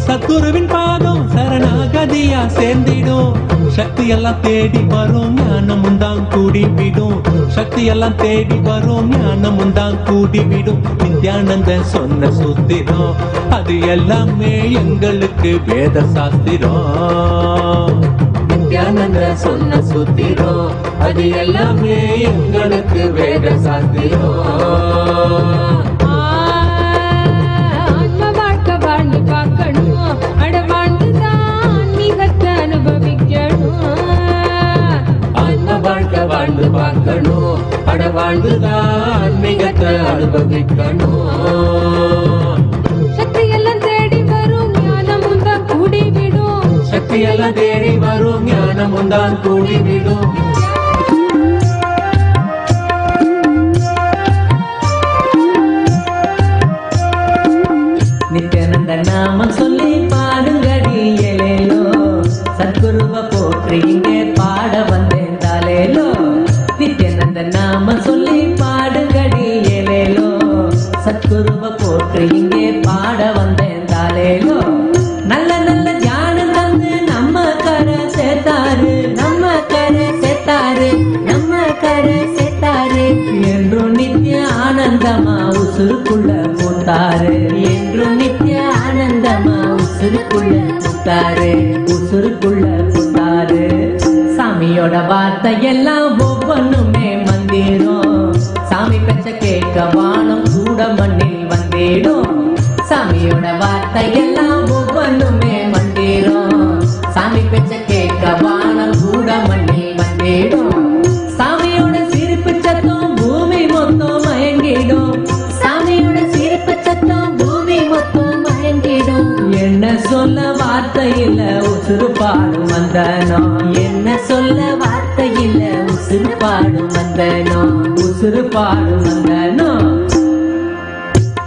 C: சத்குருவின் பாதம் சரணாகதியா சேர்ந்திடும். சக்தி எல்லாம் தேடி வரும் ஞானமும் தான் கூடிவிடும். சக்தி எல்லாம் தேடி வரும் ஞானமும் தான் கூடிவிடும். நித்யானந்தன் சொன்ன சூத்திரம் அது எல்லாமே எங்களுக்கு வேத சாஸ்திரம். நித்யானந்தன் சொன்ன சூத்திரம் அது எல்லாமே எங்களுக்கு வேத சாஸ்திரம். வாழ்ந்து பார்க்கணும், அட வாழ்ந்துதான் மிகத்தை அனுபவிக்கணும். ஆன்ம வாழ்க்கை வாழ்ந்து பார்க்கணும், அட வாழ்ந்துதான் மிகத்தை அனுபவிக்கணும்.
B: சக்தியெல்லாம் தேடி வரும் ஞானமும் தான் கூடிவிடும்.
C: சக்தியெல்லாம் தேடி வரும் ஞானமும் தான் கூடிவிடும். நித்யானந்த நாம சொல்லி பாடுங்கடி ஏலேலோ, சத்குருவ போற்றி இங்கே பாட வந்தேன் தாலேலோ. நித்யானந்த நாம சொல்லி பாடுங்கடி ஏலேலோ, சத்குருவ போற்றி இங்கே பாட வந்தேன் தாலேலோ. நல்ல நல்ல தியானம் தந்து நம்ம கரை சேர்த்தாரு, நம்ம கரை சேர்த்தாரு, நம்ம கரை சேர்த்தாரு. என்றும் நித்திய ஆனந்தமா உசுருக்குள்ள போட்டாரு, என்றும் நித்திய ஆனந்தமா உசுருக்குள்ள போட்டாரு, உசுருக்குள்ள போட்டாரு. சாமியோட வார்த்தை எல்லாம் ஒவ்வொன்றுமே மந்திரம், சாமி பெற்ற கேட்க வானம் கூட மண்ணில் வந்திடும். சாமியோட வார்த்தை எல்லாம் ஒவ்வொன்றுமே மந்திரம், சாமி பெற்ற கேட்க வானம் கூட மண்ணில் வந்திடும். சாமியோட சிரிப்பு சத்தம் பூமி மொத்தம் மயங்கிடும், சாமியோட சிரிப்பு சத்தம் பூமி மொத்தம் மயங்கிடும். என்ன சொல்ல வார்த்தை இல்ல உசுறு பாடும் வந்தனோ, என்ன சொல்ல வார்த்தை இல்ல உசுறு பாடும் வந்தனோ, உசுறு பாடும் வந்தனோ.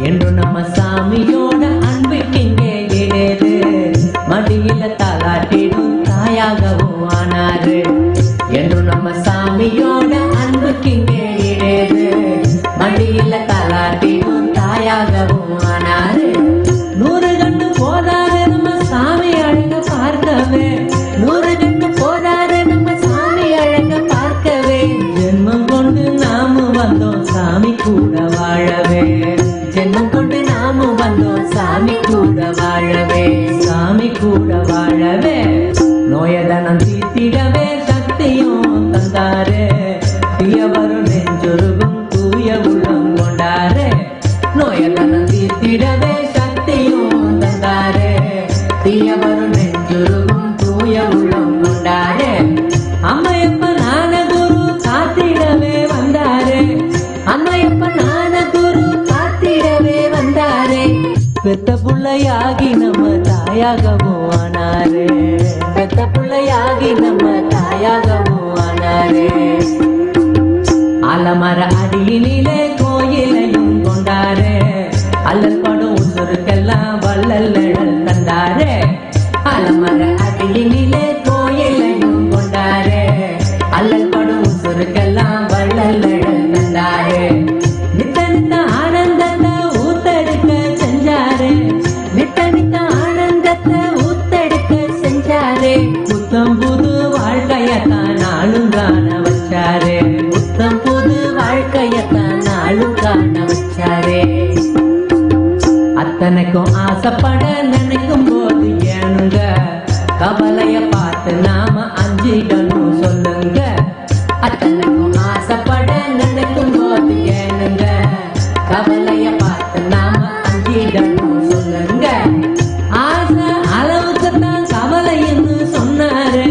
C: என்று நம்ம சாமியோட அன்புக்கிங்கே இடேது, மடியில தாளாட்டிடும் தாயாகவும் ஆனாரு. என்று நம்ம சாமியோட அன்புக்கிங்கே இடேது, மடியில தாளாட்டிடும் தாயாகவும் ஆனாரு. 100 கண்டு போதாது நம்ம சாமி அழக பார்க்கவே, 100 கண்டு போதாது நம்ம சாமி அழக பார்க்கவே. ஜென்மம் கொண்டு நாம வந்தோம் சாமி கூட வாழவே, ஜென்மம் கொண்டு நாம வந்தோம் சாமி கூட வாழவே, சாமி கூட வாழவே. நோயதனம் தீர்த்திடவே சக்தியும் தந்தாரே, தீயவரும் நெஞ்சொருகும் தூய உள்ளம் கொண்டாரே. நோயதனம் தீர்த்திடவே சக்தியும் தந்தாரே, தீயவரும் நெஞ்சொருகும் தூய உள்ளம் கொண்டாரே. அம்மையப்ப நான குரு காத்திடவே வந்தாரே, அம்மையப்ப நான குரு காத்திடவே வந்தாரே. பெத்த புள்ளையாகி நம்ம தாயாகவும் ஆனாரே, பெத்த புள்ளையாகி நம்ம தாயாகவும் ஆனாரே. ஆலமர அடியினிலே கோயிலையும் கொண்டாரே, அல்லல் படும் உசுருக்கெல்லாம் வள்ளல் நிழல் தந்தாரே. ஆலமர அடியினிலே கோயிலையும் கொண்டாரே, அல்லல் படும் உசுருக்கெல்லாம் வள்ளல் நிழல் தந்தாரே. நித்த நித்த ஆனந்தத்தை ஊத்தெடுக்க செஞ்சாரே, நித்த நித்த ஆனந்தத்தை ஊத்தெடுக்க செஞ்சாரே. புத்தம் புது வாழ்க்கையத்தான் நாளும் காண வச்சாரே, புத்தம் புது வாழ்க்கையத்தான் நாளும் காண வச்சாரே. அத்தனைக்கும் ஆசைப்பட நினைக்கும் போது ஏனுங்க, கவலைய பார்த்து நாம அஞ்சிடணும் சொல்லுங்க. அத்தனைக்கும் ஆசைப்பட நினைக்கும் போது ஏனுங்க, கவலைய பார்த்து நாம அஞ்சிடணும் சொல்லுங்க. ஆசை அளவுக்கு தான் கவலைன்னு சொன்னாரு,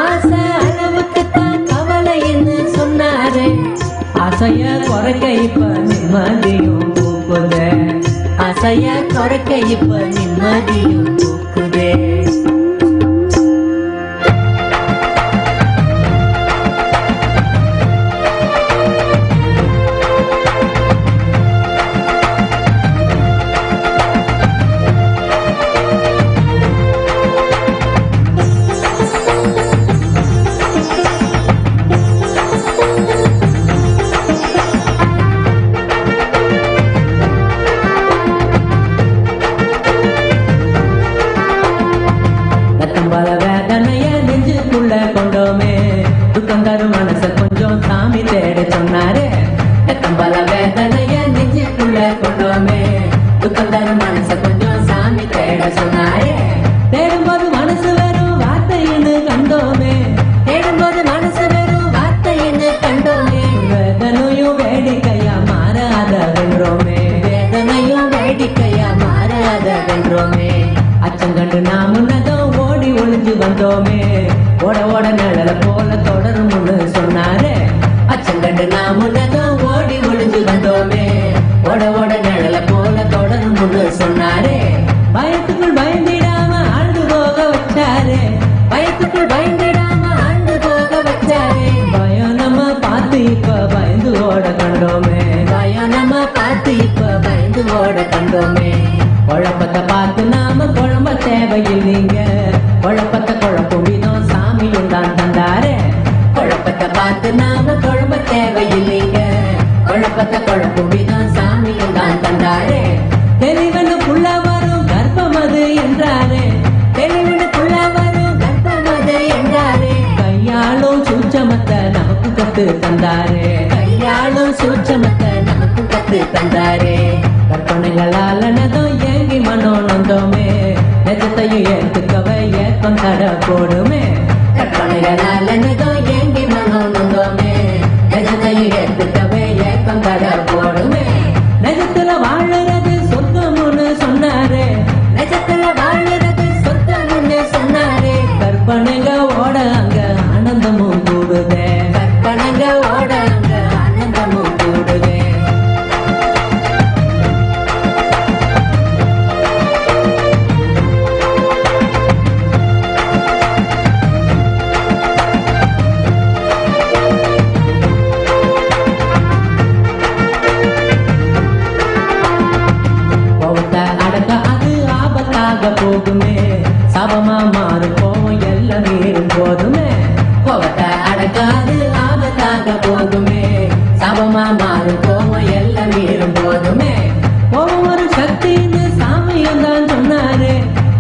C: ஆசை அளவுக்கு தான் கவலைன்னு சொன்னாரு. ஆசைய குறைக்க இப்ப நிம்மதியும் போக்குதே, ஆசைய குறைக்க இப்ப நிம்மதியும் போக்குதே. பல வேதனைய நெஞ்சுக்குள்ள கொண்டோமே, துக்கம் தரும் மனச கொஞ்சம் சாமி தேட சொன்னாரே. பல வேதனைய நெஞ்சுக்குள்ள கொண்டோமே, துக்கம் தரும் மனச கொஞ்சம் சாமி தேட சொன்னாரே. தேடும்போது மனசு வெறும் வார்த்தைன்னு கண்டோமே, தேடும்போது மனசு வெறும் வார்த்தைன்னு கண்டோமே. வேதனையும் வேடிக்கையா மாறாத வென்றோமே, வேதனையும் வேடிக்கையா மாறாத வென்றோமே. அச்சங்கண்டு நாம் முன்னதும் ஓடி ஒளிஞ்சு வந்தோமே, ஓட ஓட நிழல போல தொடரும்னு சொன்னாரே. அச்சங்கண்டு நாம் முன்ன சொன்னாரே. பயத்துக்குள் பயந்திடாம ஆழ்ந்து போக வச்சாரே. பயத்துக்குள் பயந்திடாம ஆழ்ந்து போக வச்சாரே. பயம் நம்ம பார்த்து இப்ப பயந்து ஓட கண்டோமே. பயம் நம்ம பார்த்து இப்ப பயந்து ஓட கண்டோமே. குழப்பத்தை பார்த்து நாம குழம்ப தேவையில்லைங்க. குழப்பத்தை குழப்பம் விதம் சாமியும் தான் தந்தாரே. குழப்பத்தை பார்த்து நாம குழம்ப தேவையில்லைங்க. குழப்பத்தை குழப்பம் விதம் சாமியும் தான் தந்தாரே. தெளிவனுக்குள்ள வரும் கர்ப்பம் அது என்றாரே. தெளிவனுக்குள்ள வரும் கர்ப்பம் அது என்றாரே. கையாளும் சூட்சமத்தை நமக்கு கத்து தந்தாரே. கையாளும் சூட்சமத்தை நமக்கு கத்து தந்தாரே. கற்பனைகளால் நதம் ஏங்கி மனோ நொந்தோமே. நெஜத்தையும் ஏற்றுக்கவே ஏக்கம் தட போடுமே. கற்பனைகளால் நதம் ஏங்கி மனோ நொந்தோமே. நெஜத்தையும் ஏற்றுக்கவே ஏக்கம் தட போடுமே. நெஜத்துல வாழறது சொத்தம்னு சொன்னாரே. நெஜத்துல வாழறது சொத்தம்னு சொன்னாரே. கற்பனைங்க ஓட அங்க ஆனந்தமும் கூடுதே. கற்பனைங்க ஓட அங்க ஆனந்தமும் கூடுதே. போகுமே. சாபமா மாறும் கோவம் எல்லாம் மீறும் போதுமே. கோவத்தை அடக்காது ஆபத்தாக போகுமே. சாபமா மாறும் கோவம் எல்லாம் மீறும் போதுமே. கோவம் ஒரு சக்தின்னு சாமியும் தான் சொன்னாரு.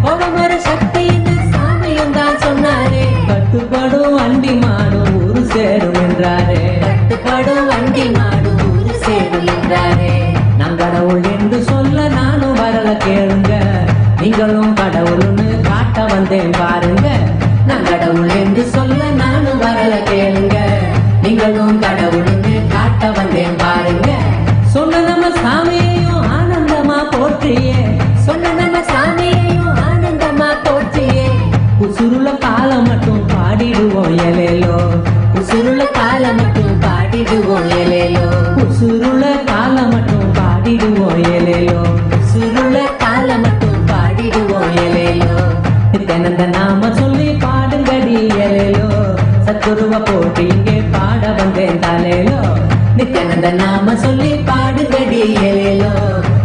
C: கோவம் ஒரு சக்தின்னு சாமியும் தான் சொன்னாரு. கட்டுப்படும் வண்டி மாடும் ஊரு சேரும் என்றாரே. கட்டுப்படும் வண்டி மாடும் ஊரு சேரும் என்றாரே. நான் கடவுள் என்று சொல்ல நானும் வரல கேளுங்க. நீங்களும் கடவுள்னு காட்ட வந்தேன் பாருங்க. நான் கடவுள் என்று சொல்ல நானும் வரல கேளுங்க. நீங்களும் கடவுள்னு காட்ட வந்தேன் பாருங்க. சொன்ன நம்ம சாமியையும் ஆனந்தமா போற்றியே. சொன்ன நம்ம சாமியையும் ஆனந்தமா போற்றியே. உசுருல காலம் மட்டும் பாடிடுவோம் எலேலோ. உசுருல காலம் மட்டும் பாடிடுவோம் எலேலோ. உசுருல காலம் மட்டும் பாடிடுவோம் எலேலோ. உசுருல காலம் மட்டும் பாடிடுவோம் எலேலோ. நித்யானந்த நாம சொல்லி பாடுங்கடி எலேலோ. சத்குருவ போட்டு இங்கே பாட வந்தேன் தாலேலோ. நித்யானந்த நாம சொல்லி பாடுங்கடி எலேலோ.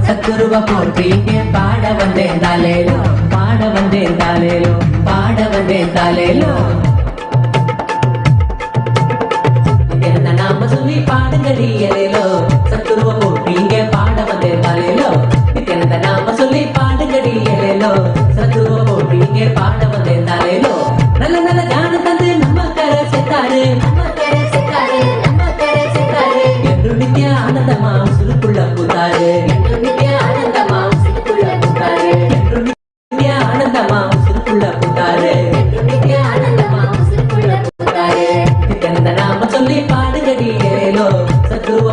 C: சத்குருவ போட்டு இங்கே பாட வந்தேன் தாலேலோ. பாட வந்தேன் தாலேலோ. பாட வந்தேன் தாலேலோ. நித்யானந்த நாம சொல்லி பாடுங்கடி எலேலோ. சத்குருவ போட்டு இங்கே பாட வந்தேன் தாலேலோ. நித்யானந்த நாம சொல்லி பாடுங்கடி எலேலோ. சத்குருவ போட்டு இங்கே பாட வந்தேன் தாலேலோ. நல்ல நல்ல ஞான தந்து நம்ம கரை சேர்த்தாரு. நம்ம கரை சேர்த்தாரு. நம்ம கரை சேர்த்தாரு. என்று நித்ய ஆனந்தமா சுருக்குள்ள பூத்தாரு. என்று நித்ய ஆனந்தமா சுருக்குள்ள பூத்தாரு. என்று நித்ய ஆனந்தமா சுருக்குள்ள பூத்தாரு. என்று நித்ய ஆனந்தமா சுருக்குள்ள பூத்தாரு. நித்யானந்த நாம சொல்லி பாடுங்கடி எலேலோ. சத்குருவ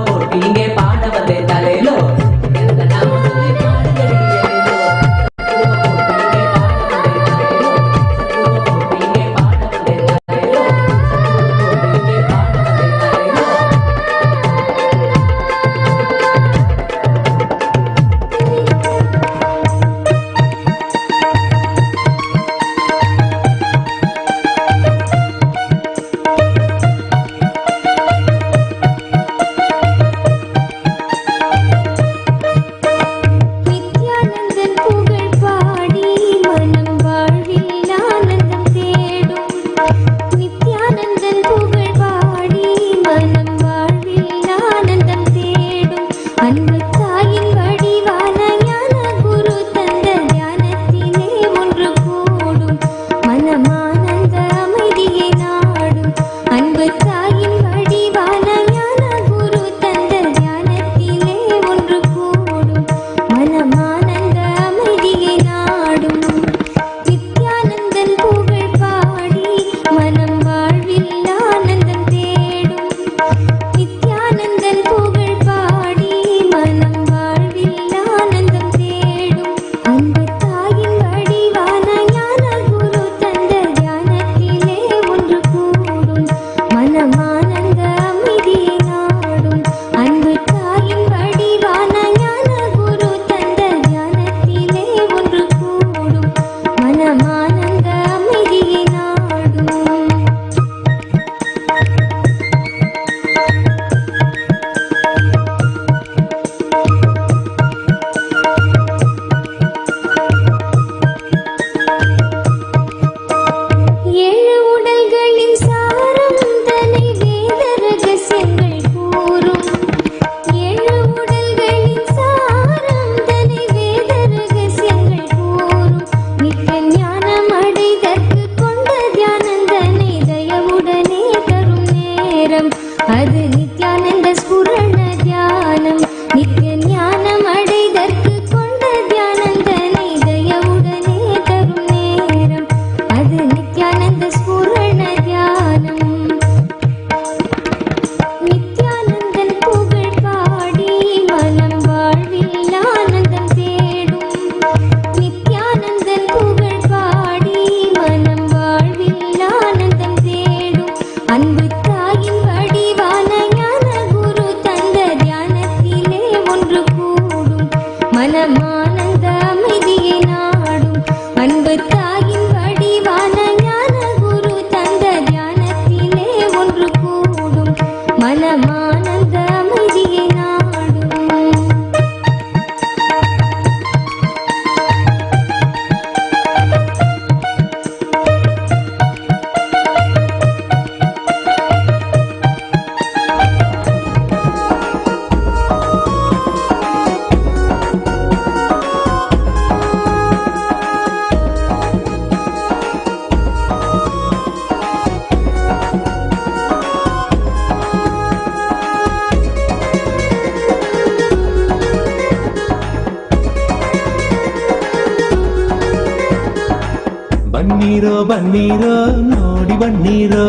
E: ಬನ್ನೀರೋ ಬನ್ನೀರೋ ನೋಡಿ ಬನ್ನೀರೋ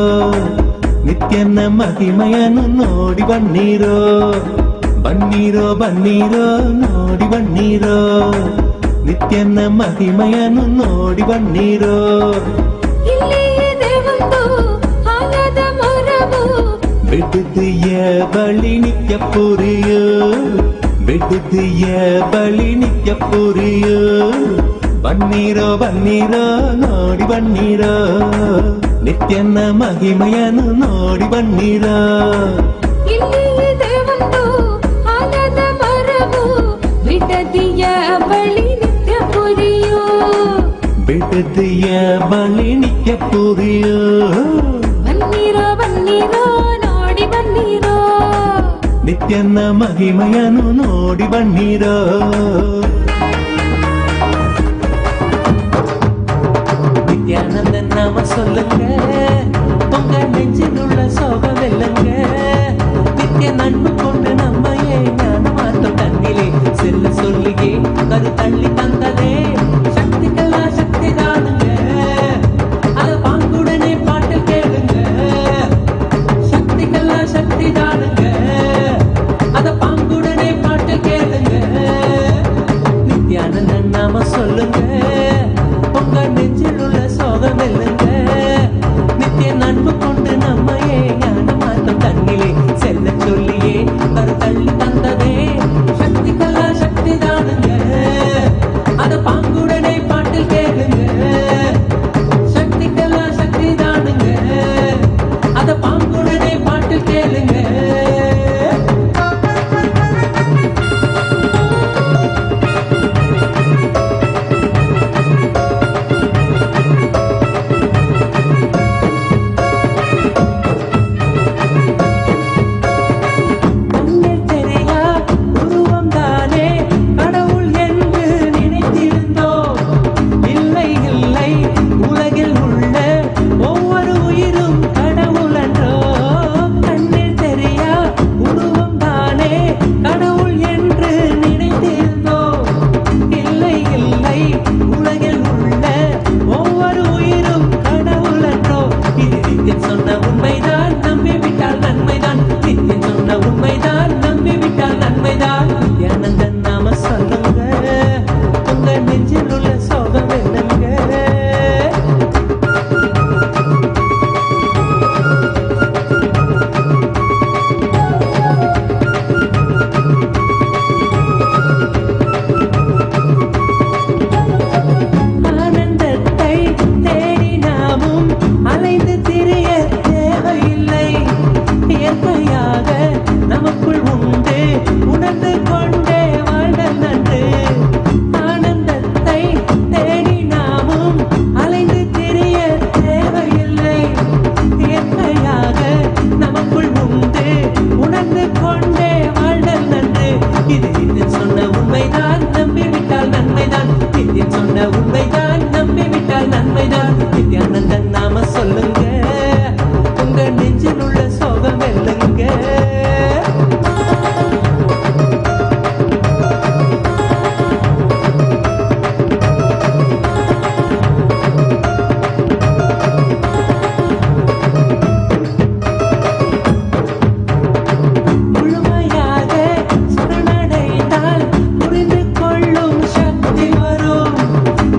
E: ನಿತ್ಯನ ಮಹಿಮಯನು ನೋಡಿ ಬನ್ನೀರೋ ಬನ್ನೀರೋ ಬನ್ನೀರೋ ನೋಡಿ ಬನ್ನೀರೋ ನಿತ್ಯನ ಮಹಿಮಯನು ನೋಡಿ ಬನ್ನೀರೋ ಬಿಡುದಿಯ ಬಳಿ ನಿತ್ಯ ಪುರಿಯೋ ಬಿಡುದಿಯ ಬಳಿ ನಿತ್ಯ ಪುರಿಯೋ ಬನ್ನೀರೋ ಬನ್ನೀರೋ ನೋಡಿ ಬನ್ನೀರೋ ನಿತ್ಯನ ಮಹಿಮೆಯನು ನೋಡಿ ಬನ್ನೀರೋ
B: ಬಿಡದಿಯ ಬಳಿ ನಿತ್ಯ ಪುರಿಯೋ
E: ಬಿಡುದಿಯ ಬಳಿ ನಿತ್ಯ ಪುರಿಯೋ
B: ಬನ್ನೀರೋ ಬನ್ನೀರೋ ನೋಡಿ ಬನ್ನೀರೋ
E: ನಿತ್ಯನ ಮಹಿಮೆಯನು ನೋಡಿ ಬನ್ನೀರೋ நித்யானந்தன் நாம சொல்லுங்க உங்க நெஞ்சில் உள்ள சோகம் இல்லைங்க நித்திய நட்பு கொண்டு நம்மையே ஞான மாத்தம் தண்ணிலே செல்ல சொல்லியே கரு தள்ளி தந்ததே சக்திக்கெல்லாம் சக்தி தானுங்க அத பாங்குடனே பாட்டு கேளுங்க சக்திக்கெல்லாம் சக்தி தானுங்க அத பாங்குடனே பாட்டு கேளுங்க நித்யானந்தன் நாம சொல்லுங்க உங்க நெஞ்சில் உள்ள சோகம் இல்லைங்க நித்திய நட்பு கொண்டு நம்மையே ஞான மாத்தம் தண்ணிலே செல்ல சொல்லியே கரு தள்ளி தந்ததே சக்திக்கலா சக்தி தானுங்க அத பாங்குடனே பாட்டில் கேளுங்க சக்திக்கலா சக்தி தானுங்க அத பாங்குடனே பாட்டில் கேளுங்க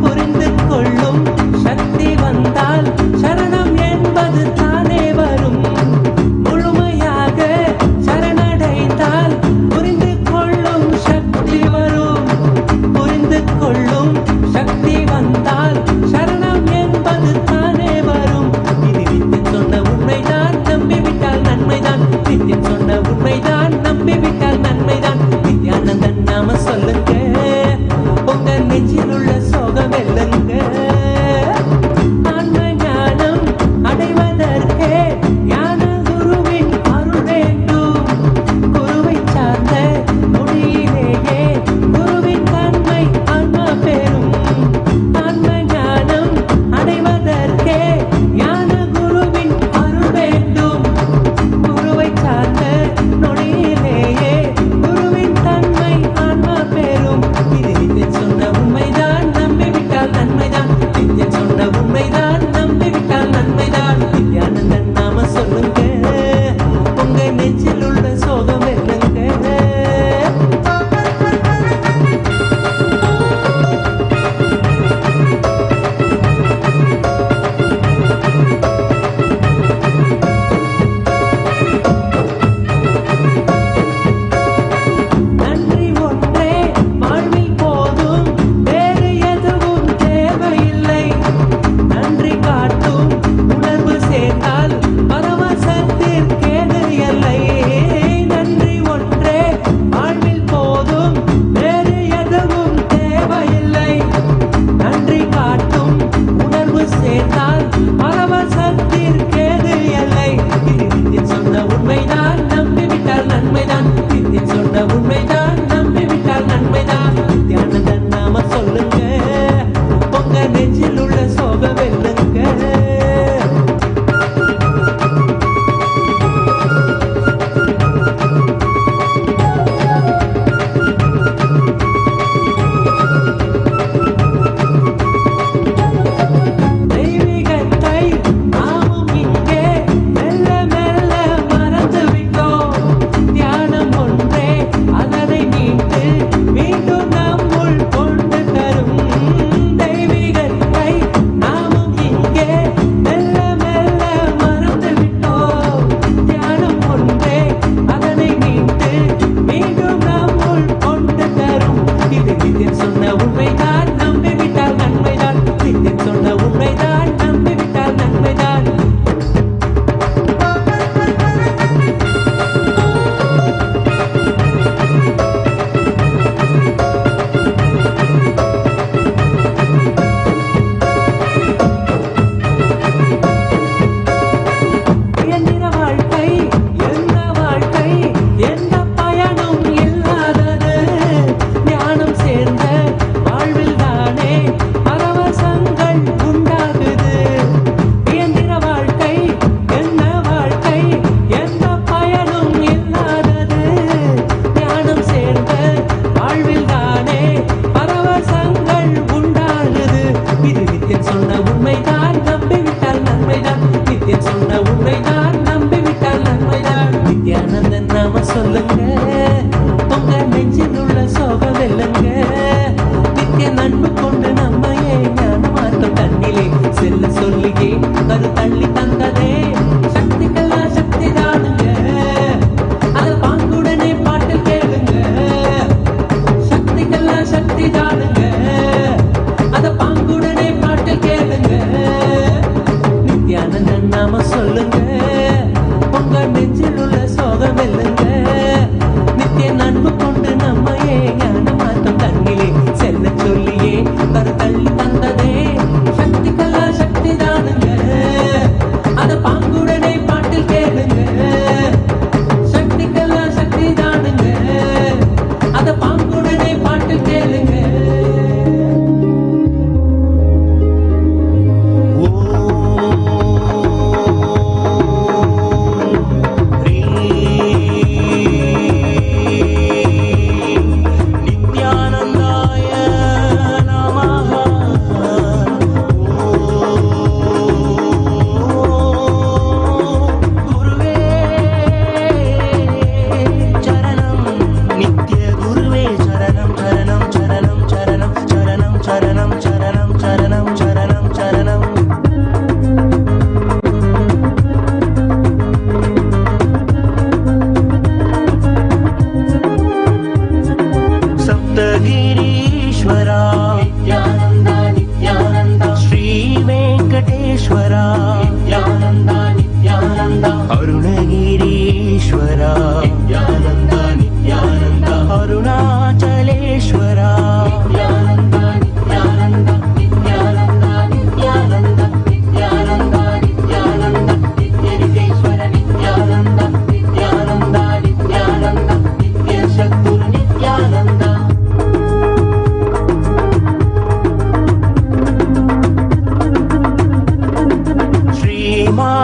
E: புரிந்து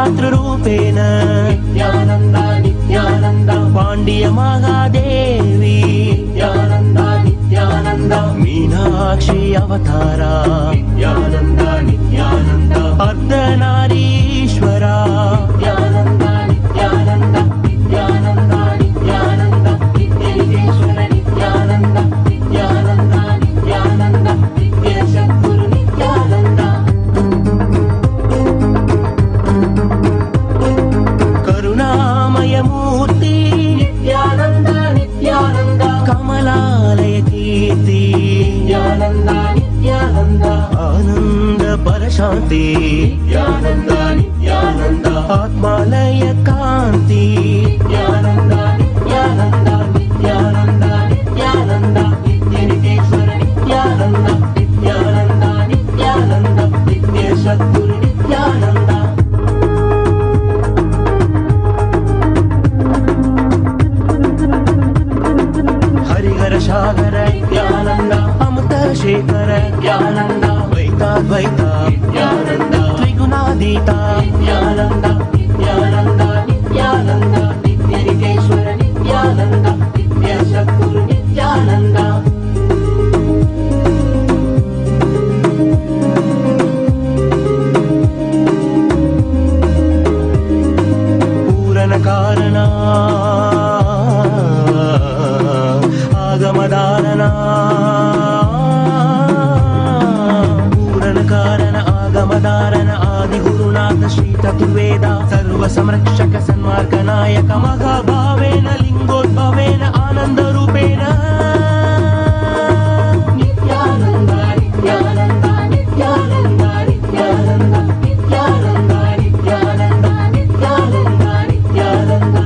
E: मातृरूपेण नित्यानन्द नित्यानन्द पाण्ड्य महादेवी नित्यानन्द नित्यानन्द मीनाक्षी अवतारा नित्यानन्द नित्यानन्द अर्धनारीश्वरा नित्यानन्द नित्यानन्द नित्यानन्द नित्यानन्द नित्यलिङ्गेश्वर नित्यानन्द नित्यानन्द नित्यानन्द नित्यशद्गुरु नित्यानन्द करुणामय मूर्ति नित्यानन्द नित्यानन्द कमलालय कीर्ति नित्यानन्द नित्यानन्द आनन्द परशान्ति नित्यानन्द नित्यानन्द आत्मालय कान्ति नित्यानन्द नित्यानन्द नित्यानन्द नित्यानन्द नित्यलिङ्गेश्वर नित्यानन्द नित्यानन्द नित्यानन्द नित्यशद्गुरु नित्यानन्द हरिहर सागर नित्यानन्द अमृत शेखर नित्यानन्द द्वैताद्वैत नित्यानन्द त्रिगुणातीता नित्यानन्द नित्यानन्द नित्यानन्द नित्यलिङ्गेश्वर नित्यानन्द नित्यशद्गुरु नित्यानन्द पूरण कारण आगमदारणा पूरण कारण आगमदारण आदिगुरुनाथ श्री चतुर्वेद सर्वसंरक्षक सन्मार्गनायक महाभावेन लिंगोद्भवेन आनन्दरूपेण नित्यानन्द नित्यानन्द नित्यानन्द नित्यानन्द नित्यानन्द नित्यानन्द नित्यानन्द नित्यानन्द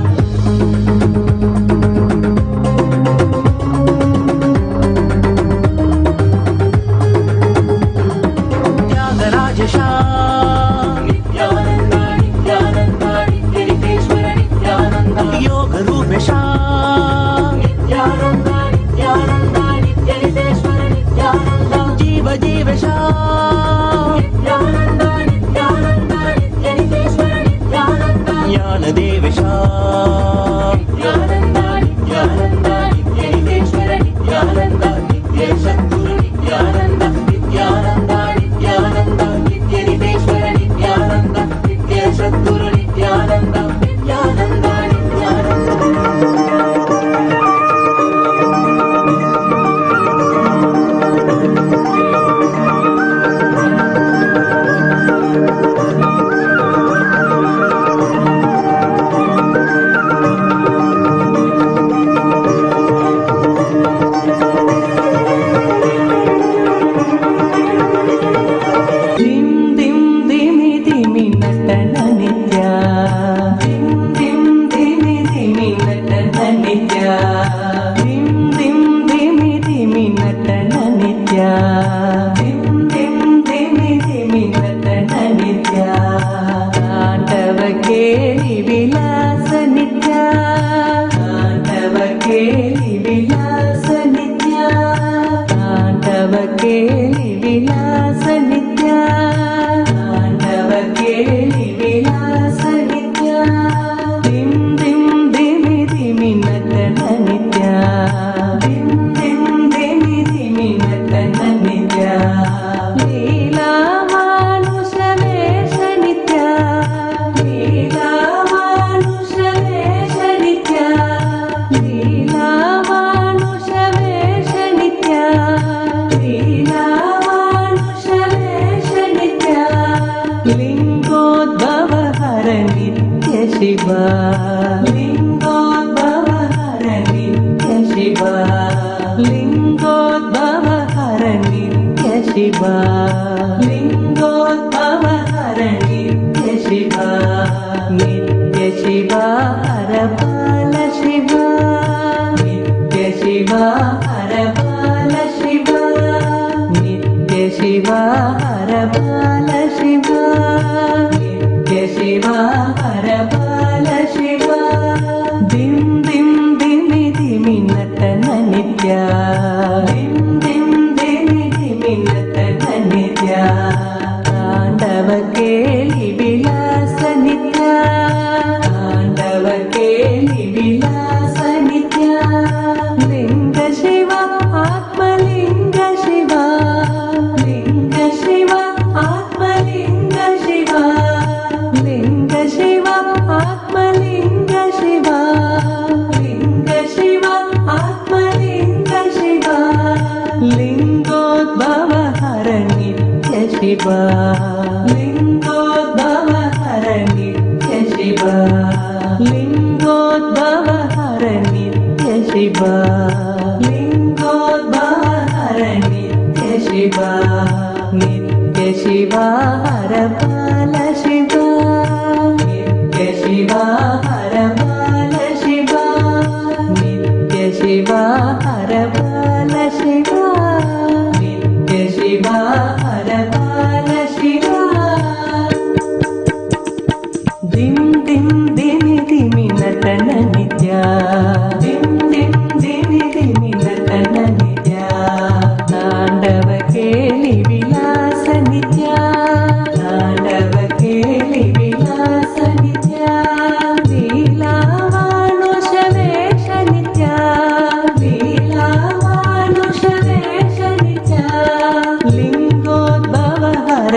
E: त्यागराजशा नित्यानन्द नित्यानन्द नित्यलिङ्गेश्वर नित्यानन्द योगरूपेशा नित्यानन्द नित्यानन्द नित्यलिङ्गेश्वर नित्यानन्द जीव जीवेशा नित्यानन्द नित्यानन्द नित्यलिङ्गेश्वर नित्यानन्द ज्ञानदेवेशा नित्यानन्द नित्यानन्द नित्यलिङ्गेश्वर नित्यानन्द नित्यशद्गुरु नित्यानन्द नित्यानन्द नित्यानन्द नित्यलिङ्गेश्वर नित्यानन्द नित्यशद्गुरु नित्यानन्द नित्यानन्द
F: तांडव केली विलास नित्य
E: ಶಿವ ಲಿಂಗೋದ್ಭವ ಹರ ನಿತ್ಯ ಶಿವ ಲಿಂಗೋದ್ಭವ ಹರ ನಿತ್ಯ ಶಿವ ಲಿಂಗೋದ್ಭವ ಹರ ನಿತ್ಯ ಶಿವ ನಿತ್ಯ ಶಿವ ಹರ ಬಾಲ ಶಿವ ನಿತ್ಯ ಶಿವ ಹರ ಬಾಲ ಶಿವ ನಿತ್ಯ ಶಿವ ಹರ ಬಾಲ ಶಿವ ನಿತ್ಯ ಶಿವ ಹರ ಬಾಲ ಶಿವ ದಿಂ ದಿಂ ದಿಮಿ ದಿಮಿ ನಟನ ನಿತ್ಯ ದಿಂ ದಿಂ ದಿಮಿ ದಿಮಿ ನಟನ ನಿತ್ಯ ತಾಂಡವ ಕೇಳಿ ವಿಲಾಸ ನಿತ್ಯ ತಾಂಡವ ಕೇಳಿ ವಿಲಾಸ ನಿತ್ಯ ಲೀಲಾವಾನುಷ ವೇಷ ನಿತ್ಯ ಲೀಲಾವಾನುಷ ವೇಷ ನಿತ್ಯ ಲಿಂಗೋದ್ಭವ ಹರ